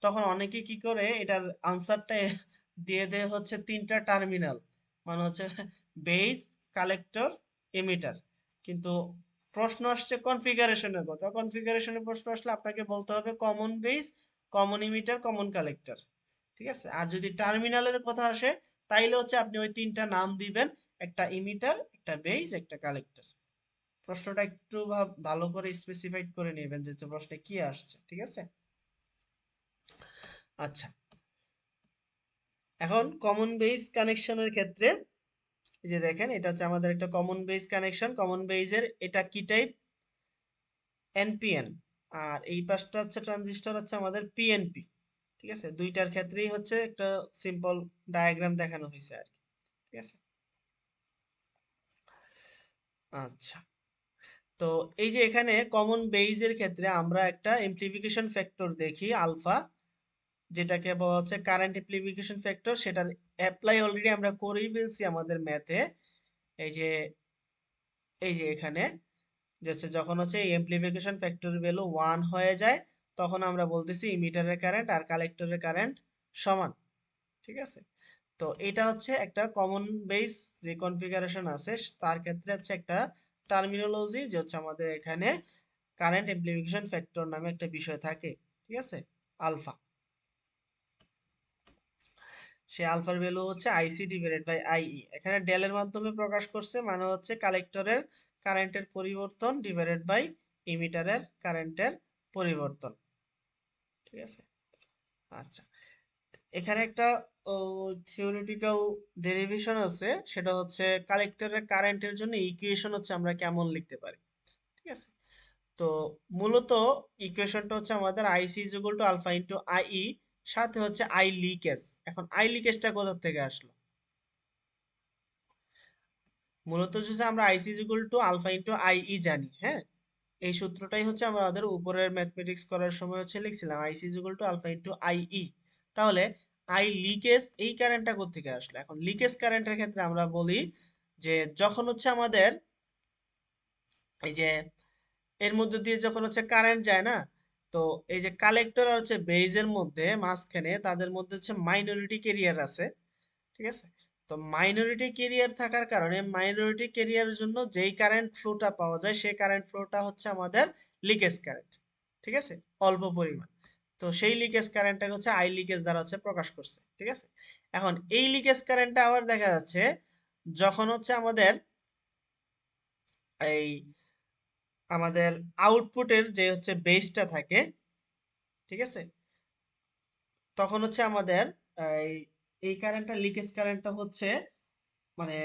তখন অনেকে কি করে এটার আনসারটা দিয়ে দেয় হচ্ছে তিনটা টার্মিনাল, মানে হচ্ছে বেস, কালেক্টর, এমিটার, কিন্তু প্রশ্ন আসছে কনফিগারেশনের কথা, কনফিগারেশনের প্রশ্ন আসলে আপনাকে বলতে হবে common base, common emitter, common collector. ঠিক আছে, আর যদি টার্মিনালের কথা আসে তাইলে হচ্ছে আপনি ওই তিনটা নাম দিবেন, একটা ইমিটার, একটা বেস, একটা কালেক্টর। প্রশ্নটা একটু ভালো করে স্পেসিফাইড করে নেবেন যে প্রশ্নে কি আসছে, ঠিক আছে? আচ্ছা, এখন কমন বেস কানেকশনের ক্ষেত্রে এই যে দেখেন, এটা হচ্ছে আমাদের একটা কমন বেস কানেকশন। কমন বেসের এটা কি টাইপ? এনপিএন। আর এই পাশটা হচ্ছে ট্রানজিস্টর হচ্ছে আমাদের পিএনপি। ঠিক আছে, দুইটার ক্ষেত্রেই হচ্ছে একটা সিম্পল ডায়াগ্রাম দেখানো হয়েছে আর কি। ঠিক আছে, আচ্ছা। তো এই যে এখানে কমন বেইজের ক্ষেত্রে আমরা একটা এমপ্লিফিকেশন ফ্যাক্টর দেখি আলফা, যেটাকে বলা হচ্ছে কারেন্ট এমপ্লিফিকেশন ফ্যাক্টর। সেটার অ্যাপ্লাই অলরেডি আমরা করেই ফেলছি আমাদের ম্যাথে। এই যে এখানে যে হচ্ছে যখন হচ্ছে এই এমপ্লিফিকেশন ফ্যাক্টর ভ্যালু 1 হয়ে যায়, তখন আমরা বলতেছি ইমিটারের কারেন্ট আর কালেক্টরের কারেন্ট সমান। ঠিক আছে, তো এটা হচ্ছে একটা কমন বেস যে কনফিগারেশন আছে তার ক্ষেত্রে হচ্ছে একটা টার্মিনোলজি, যে হচ্ছে আমাদের এখানে কারেন্ট এমপ্লিফিকেশন ফ্যাক্টর নামে একটা বিষয় থাকে। ঠিক আছে, আলফা। সে আলফার ভ্যালু হচ্ছে আইসি ডিভাইডেড বাই আইই। এখানে ডেলের মাধ্যমে প্রকাশ করছে, মানে হচ্ছে কালেক্টরের কারেন্টের পরিবর্তন ডিভাইডেড বাই ইমিটারের কারেন্টের পরিবর্তন। ঠিক আছে, আচ্ছা। এখানে একটা থিওরিটিক্যাল ডেরিভেশন আছে, সেটা হচ্ছে কালেক্টরের কারেন্টের জন্য ইকুয়েশন হচ্ছে আমরা কেমন লিখতে পারি। ঠিক আছে, তো মূলত ইকুয়েশনটা হচ্ছে আমাদের IC is equal to alpha into IE, সাথে হচ্ছে আই লিকেজ। এখন আই লিকেজটা কোথা থেকে আসলো? মূলত হচ্ছে আমরা IC is equal to alpha into IE জানি, হ্যাঁ। এই সূত্রটাই হচ্ছে আমাদের উপরের ম্যাথমেটিক্স করার সময় হচ্ছে লিখছিলাম IC is equal to alpha into IE. তাহলে আই লিকেজ এই কারেন্টটা কোত্থেকে আসলো? এখন লিকেজ কারেন্টের ক্ষেত্রে আমরা বলি যে যখন হচ্ছে আমাদের এই যে এর মধ্যে দিয়ে যখন হচ্ছে কারেন্ট যায় না, তো এই যে কালেক্টর আর হচ্ছে বেইজের মধ্যে মাঝখানে তাদের মধ্যে হচ্ছে মাইনরিটি ক্যারিয়ার আছে। ঠিক আছে, তো মাইনরিটি ক্যারিয়ার থাকার কারণে মাইনরিটি ক্যারিয়ারের জন্য যেই কারেন্ট ফ্লোটা পাওয়া যায় সেই কারেন্ট ফ্লোটা হচ্ছে আমাদের লিকেজ কারেন্ট। ঠিক আছে, অল্প পরিমাণ। তো সেই লিকেজ কারেন্টটাকে হচ্ছে আই লিকেজ দ্বারা হচ্ছে প্রকাশ করছে। ঠিক আছে, এখন এই লিকেজ কারেন্টটা আবার দেখা যাচ্ছে যখন হচ্ছে আমাদের এই আমাদের আউটপুটের যে হচ্ছে বেসটা থাকে, ঠিক আছে, তখন হচ্ছে আমাদের এই এই কারেন্টটা লিকেজ কারেন্টটা হচ্ছে মানে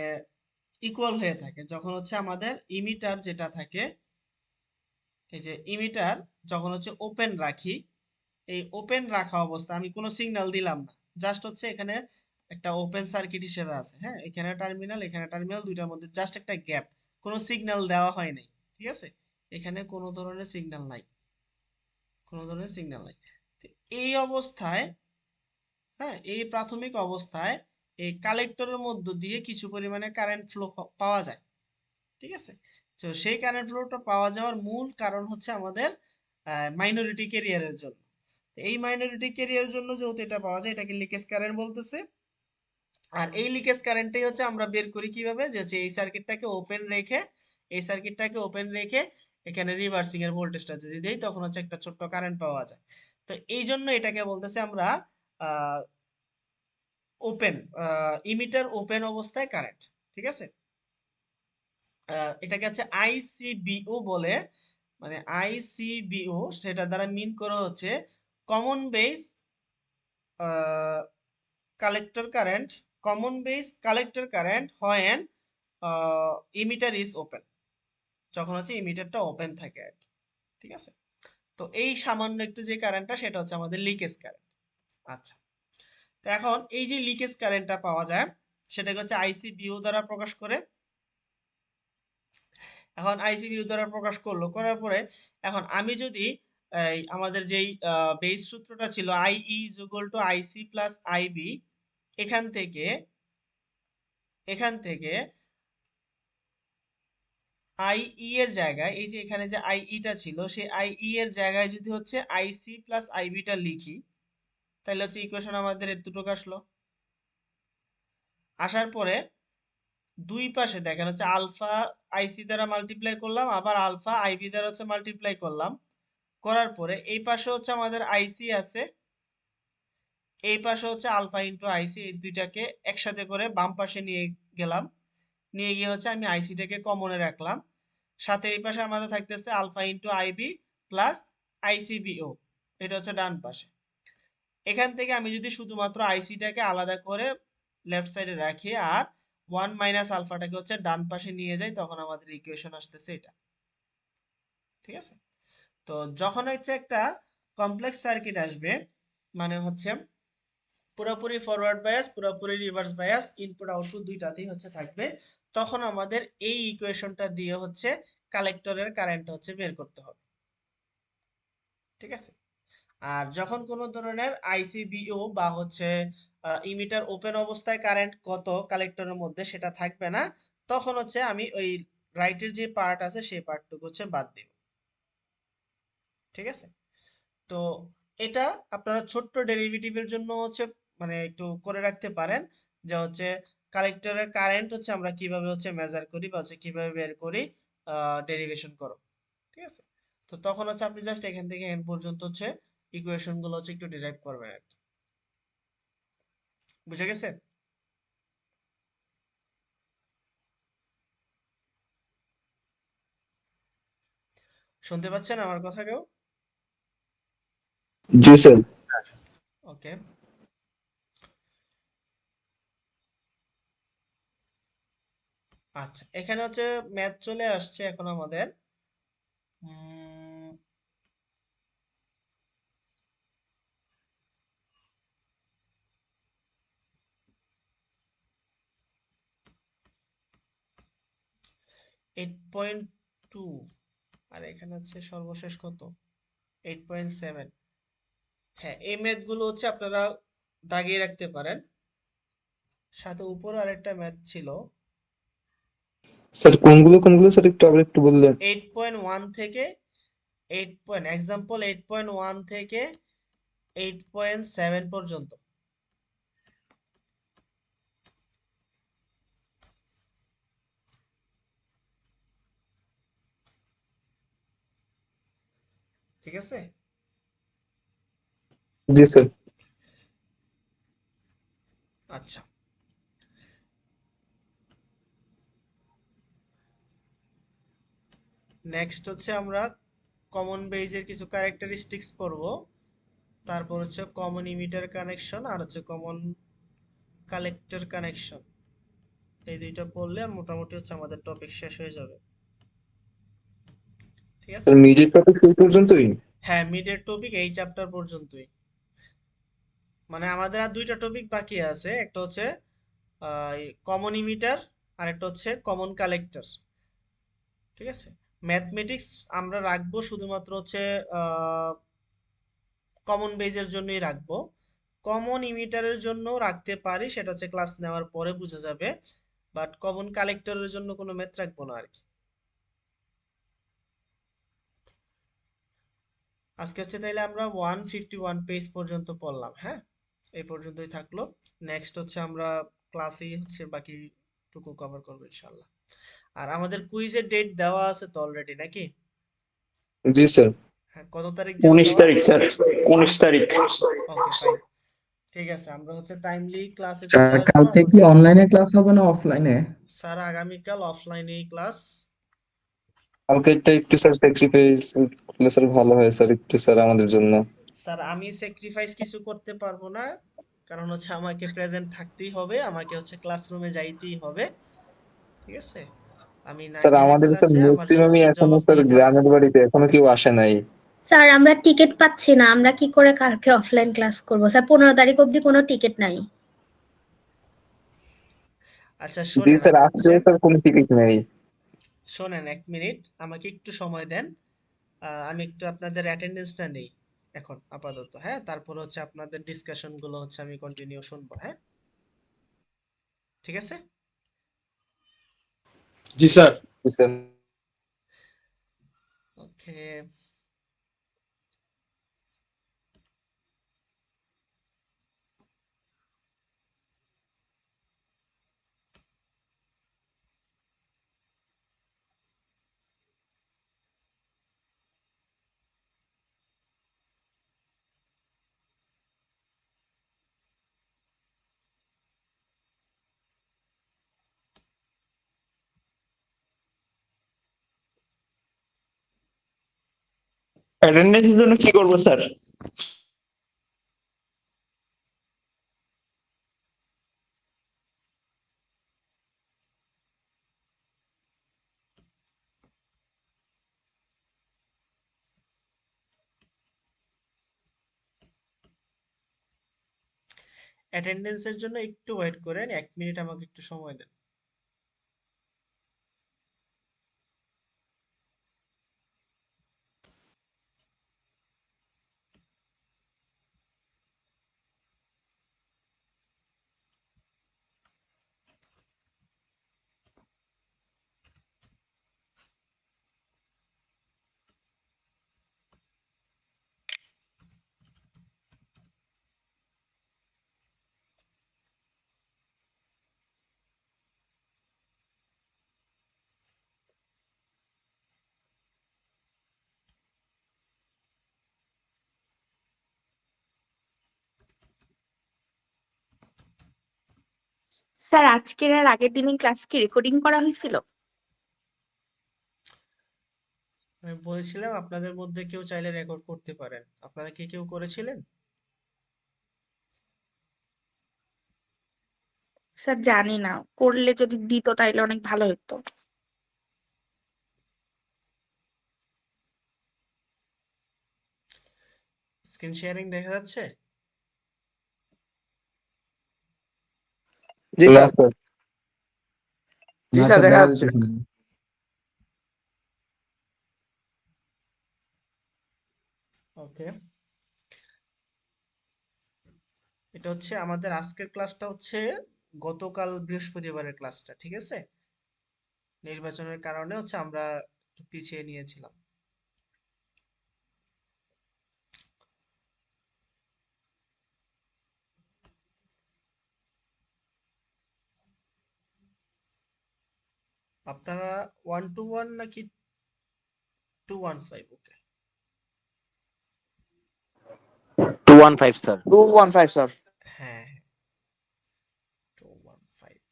ইকুয়াল হয়ে থাকে যখন হচ্ছে আমাদের ইমিটার যেটা থাকে, এই যে ইমিটার যখন হচ্ছে ওপেন রাখি, এই ওপেন রাখা অবস্থা আমি কোনো সিগন্যাল দিলাম না, জাস্ট হচ্ছে এখানে একটা ওপেন সার্কিট হিসেবে আছে, হ্যাঁ, এখানে টার্মিনাল এখানে টার্মিনাল, দুইটার মধ্যে জাস্ট একটা গ্যাপ, কোনো সিগন্যাল দেওয়া হয় নাই। ঠিক আছে, এখানে কোনো ধরনের সিগন্যাল নাই, কোনো ধরনের সিগন্যাল নাই। তো এই অবস্থায়, হ্যাঁ, এই প্রাথমিক অবস্থায় এই কালেক্টরের মধ্য দিয়ে কিছু পরিমাণে কারেন্ট ফ্লো পাওয়া যায়। ঠিক আছে, তো সেই কারেন্ট ফ্লোটা পাওয়া যাওয়ার মূল কারণ হচ্ছে আমাদের মাইনরিটি ক্যারিয়ারের জন্য। তো এই মাইনরিটি ক্যারিয়ারের জন্য যেহেতু এটা পাওয়া যায়, এটাকে লিকেজ কারেন্ট বলতেছে। আর এই লিকেজ কারেন্টটাই হচ্ছে আমরা বের করি কিভাবে, যে হচ্ছে এই সার্কিটটাকে ওপেন রেখে এখানে রিভার্সিং এর ভোল্টেজটা যদি দেই, তখন হচ্ছে একটা ছোট্ট কারেন্ট পাওয়া যায়। তো এই জন্য এটাকে বলতেছে আমরা ওপেন ইমিটার ওপেন অবস্থায় কারেন্ট। ঠিক আছে, এটাকে হচ্ছে আইসিবিও বলে, মানে আইসিবিও সেটা দ্বারা মিন করা হচ্ছে common base collector current, common base collector current when emitter is open, যখন হচ্ছে ইমিটারটা ওপেন থাকে আর কি। ঠিক আছে, তো এই সামান্য একটু যে কারেন্টটা সেটা হচ্ছে আমাদের লিকেজ কারেন্ট। আচ্ছা, তো এখন এই যে লিকেজ কারেন্টটা পাওয়া যায় সেটাকে হচ্ছে আইসিবিও দ্বারা প্রকাশ করে। এখন আইসিবিউ দ্বারা প্রকাশ করার পরে এখন আমি যদি এই আমাদের যেই বেস সূত্রটা ছিল I is equal to IC plus IB, এখান থেকে আইই এর জায়গায় এই যে এখানে যে আইইটা ছিল সেই আইই এর জায়গায় যদি হচ্ছে আইসি প্লাস আইবিটা লিখি, তাহলে হচ্ছে ইকুয়েশন আমাদের এর দুটো আসলো। আসার পরে দুই পাশে দেখেন হচ্ছে আলফা আইসি দ্বারা মাল্টিপ্লাই করলাম, আবার আলফা আইবি দ্বারা হচ্ছে মাল্টিপ্লাই করলাম, করার পরে এই পাশে হচ্ছে আমাদের আইসি আছে, এই পাশে হচ্ছে আলফা ইন্টু আইসি, এই দুইটাকে একসাথে করে বাম পাশে নিয়ে গেলাম, নিয়ে গিয়ে হচ্ছে আমি আইসিটাকে কমনে রাখলাম, সাথে এই পাশে আমাদের থাকতেছে আলফা ইন্টু আইবি প্লাস আইসিবিও, এটা হচ্ছে ডান পাশে। এখান থেকে আমি যদি শুধুমাত্র আইসিটাকে আলাদা করে লেফট সাইডে রাখি আর 1 মাইনাস আলফাটাকে হচ্ছে ডান পাশে নিয়ে যাই, তখন আমাদের ইকুয়েশন আসতেছে এটা। ঠিক আছে, তো যখন হচ্ছে একটা কমপ্লেক্স সার্কিট আসবে, মানে হচ্ছে পুরোপুরি ফরওয়ার্ড বায়াস পুরোপুরি রিভার্স বায়াস ইনপুট আউটপুট দুইটাতেই হচ্ছে থাকবে, তখন আমাদের এই ইকুয়েশনটা দিয়ে হচ্ছে কালেক্টরের কারেন্ট হচ্ছে বের করতে হবে। ঠিক আছে, আর যখন কোনো ধরনের আইসিবিও বা হচ্ছে ইমিটার ওপেন অবস্থায় কারেন্ট কত কালেক্টরের মধ্যে সেটা থাকবে না, তখন হচ্ছে আমি ওই রাইটের যে পার্ট আছে সেই পার্টটুকু হচ্ছে বাদ দিব। ঠিক আছে, তো এটা আপনারা ছোট্ট ডেরিভেটিভের জন্য হচ্ছে মানে একটু করে রাখতে পারেন, যে হচ্ছে কালেক্টরের কারেন্ট হচ্ছে আমরা কিভাবে হচ্ছে মেজার করি বা হচ্ছে কিভাবে বের করি, ডেরিভেশন করো। ঠিক আছে, তো তখন হচ্ছে আপনি জাস্ট এখান থেকে এন্ড পর্যন্ত হচ্ছে ইকুয়েশন গুলো হচ্ছে একটু ডিরাইভ করবেন আর কি। বুঝে গেছে? শুনতে পাচ্ছেন আমার কথা কেউ? জি স্যার। ওকে, আচ্ছা এখানে হচ্ছে ম্যাথ চলে আসছে এখন আমাদের। 8.2 আর এখানে হচ্ছে সর্বশেষ কত 8.7। হ্যাঁ, এই ম্যাথ গুলো হচ্ছে আপনারা দাগিয়ে রাখতে পারেন। সাথে উপরে আরেকটা ম্যাথ ছিল স্যার কোনগুলো কোনগুলো স্যার একটু আবার একটু বললেন? 8.1 থেকে 8.1 থেকে 8.7 পর্যন্ত। ঠিক আছে, জি স্যার। আচ্ছা নেক্সট হচ্ছে আমরা কমন বেজের কিছু ক্যারেক্টারিস্টিক্স পড়বো, তারপর হচ্ছে কমন ইমিটার কানেকশন আর হচ্ছে কমন কালেক্টর কানেকশন। এই দুইটা পড়লে মোটামুটি হচ্ছে আমাদের টপিক শেষ হয়ে যাবে। ঠিক আছে, স্যার মিডিল টপিক এই পর্যন্তই? হ্যাঁ মিডের টপিক এই চ্যাপ্টার পর্যন্তই। মানে আমাদের আর দুইটা টপিক বাকি আছে, একটা হচ্ছে কমন ইমিটার আর একটা হচ্ছে কমন কালেক্টর। ঠিক আছে, ম্যাথমেটিক্স আমরা রাখবো শুধুমাত্র হচ্ছে কমন বেজের জন্যই রাখবো। কমন ইমিটারের জন্য রাখতে পারি, সেটা হচ্ছে ক্লাস নেওয়ার পরে বোঝা যাবে, বাট কমন কালেক্টরের জন্য কোনো ম্যাথ রাখবো না আর কি। আজকে হচ্ছে তাইলে আমরা 151 পেজ পর্যন্ত পড়লাম। হ্যাঁ, এই পর্যন্তই থাকলো। নেক্সট হচ্ছে আমরা ক্লাসেই হচ্ছে বাকিটুকু কভার করবো ইনশাল্লাহ। আর আমাদের কুইজের ডেট দেওয়া আছে তো অলরেডি নাকি? জি স্যার। হ্যাঁ, কত তারিখ যেন 19 দেওয়া? তারিখ স্যার, 19 তারিখ। ওকে ফাইন, ঠিক আছে, আমরা হচ্ছে টাইমলি ক্লাসে চলে স্যার আসবো কালকে কি আমাদের। অনলাইনে ক্লাস হবে না অফলাইনে? স্যার আগামীকাল অফলাইনেই ক্লাস। কালকেরটা একটু স্যার স্যাক্রিফাইস করলে স্যার ভালো হয় স্যার, একটু স্যার আমাদের জন্য। স্যার আমি স্যাক্রিফাইস কিছু করতে পারবো না, কারণ হচ্ছে আমাকে প্রেজেন্ট থাকতেই হবে, আমাকে হচ্ছে ক্লাসরুমে যাইতেই হবে। ঠিক আছে, আমি না স্যার গেলে আমাদের স্যার ক্লাসে আমার জন্য ম্যাক্সিমামই হচ্ছে এখনো স্যার জবাবদিহিতা আছে। গ্রামের বাড়িতে, এখনো কেউ আসে নাই। স্যার আমরা টিকিট পাচ্ছি না, আমরা কি করে কালকে অফলাইন ক্লাস করব? স্যার 15 তারিখ অবধি কোনো টিকিট নাই। আচ্ছা জি শোনেন, স্যার, আমি হচ্ছে আজকেও স্যার কোনো টিকিট নেই। শোনেন, 1 মিনিট আমাকে একটু সময় দেন। আমি একটু আপনাদের অ্যাটেন্ডেন্সটা নেই এখন আপাতত। হ্যাঁ, তারপর হচ্ছে আপনাদের ডিসকাশন গুলো হচ্ছে আমি কন্টিনিউ শুনবো। হ্যাঁ, ঠিক আছে। জি স্যার। জি স্যার। ওকে, অ্যাটেন্ডেন্সের জন্য কি করবো স্যার? অ্যাটেন্ডেন্সের জন্য একটু ওয়েট করেন, 1 মিনিট আমাকে একটু সময় দেন। স্যার আজকের আর আগের দিনের ক্লাস কি রেকর্ডিং করা হয়েছিল? আমি বলেছিলাম আপনাদের মধ্যে কেউ চাইলে রেকর্ড করতে পারেন। আপনারা কি কেউ করেছিলেন? স্যার জানি না, করলে যদি দিত তাইলে অনেক ভালো হতো। স্ক্রিন শেয়ারিং দেখা যাচ্ছে? জি স্যার। জি স্যার দেখা যাচ্ছে। ওকে, এটা হচ্ছে আমাদের আজকের ক্লাসটা হচ্ছে গতকাল বৃহস্পতিবারের ক্লাসটা, ঠিক আছে? নির্বাচনের কারণে হচ্ছে আমরা একটু পিছিয়ে নিয়েছিলাম। আপনারা 121 নাকি 215? ওকে, 215 স্যার। 215 স্যার। হ্যাঁ 215।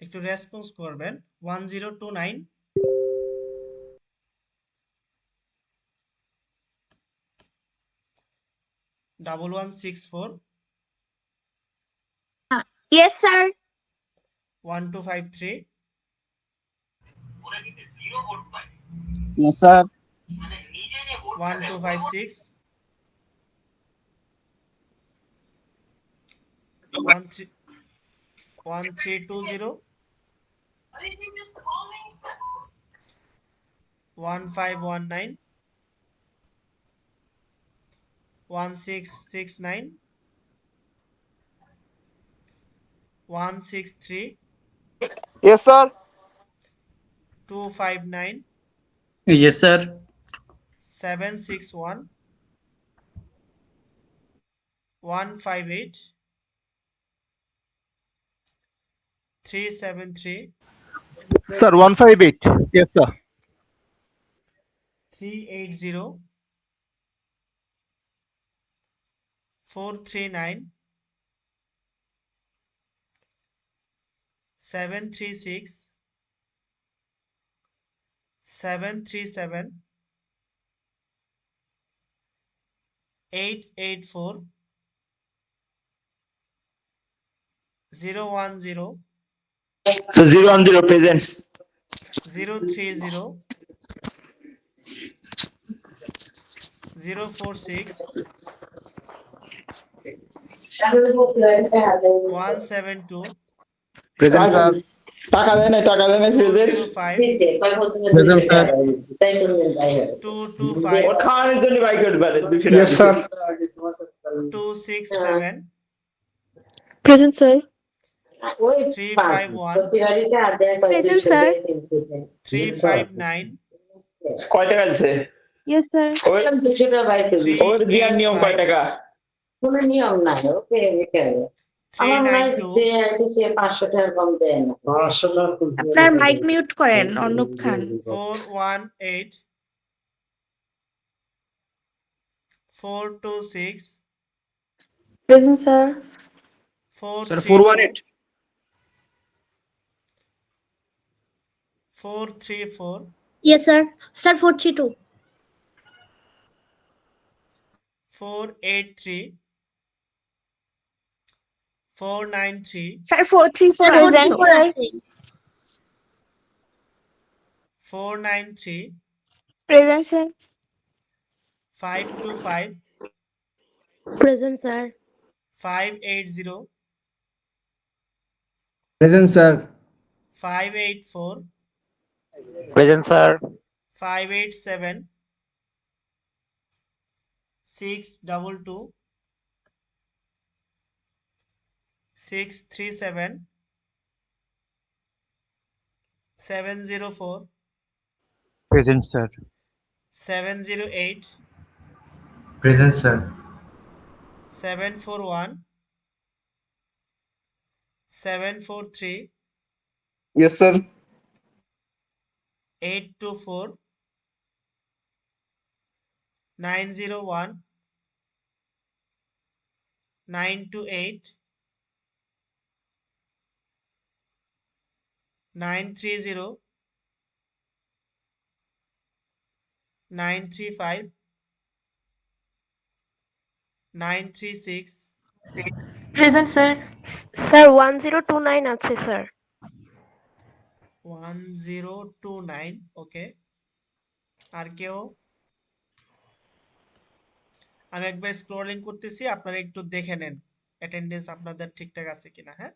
একটু রেসপন্স করবেন। 1029 1164 yes sir. 1253 yes sir. 1256 1320 1519 1669 163 yes sir. 259 yes sir. 761 158 373 sir 158 yes sir. 380 439 736 737 884 010 So 010 present. 030 046 172 present sir. টাকা দেয় না প্রেজেন্ট। 205 present sir. 225 ওর খাওয়ানোর জন্য বাইক করতে পারে 200 ইয়েস টাকা। Sir. 267 present sir. 351 present sir. 359 কয় টাকা দিছে? Yes sir. ওর দেওয়ার নিয়ম কয় টাকা? 392 আপনার মাইক মিউট করেন অর্ণব খান। 418 426 Present, sir. 432 434 Yes, sir. Sir, 432. 483 493 sir 434 Sir, আসছিল। 434 আছে। 493 present sir. 525 Present, sir. 580 present sir 584 present sir 587 622 637 704 present sir 708 present sir 741 743 yes sir 824 901 928 930 935 936 Present, sir. Sir, 1029 আছে, sir. 1029 ওকে আর কেউ আমি একবার স্ক্রলিং করতেছি আপনারা একটু দেখে নেন অ্যাটেন্ডেন্স আপনাদের ঠিকঠাক আছে কিনা হ্যাঁ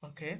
ওকে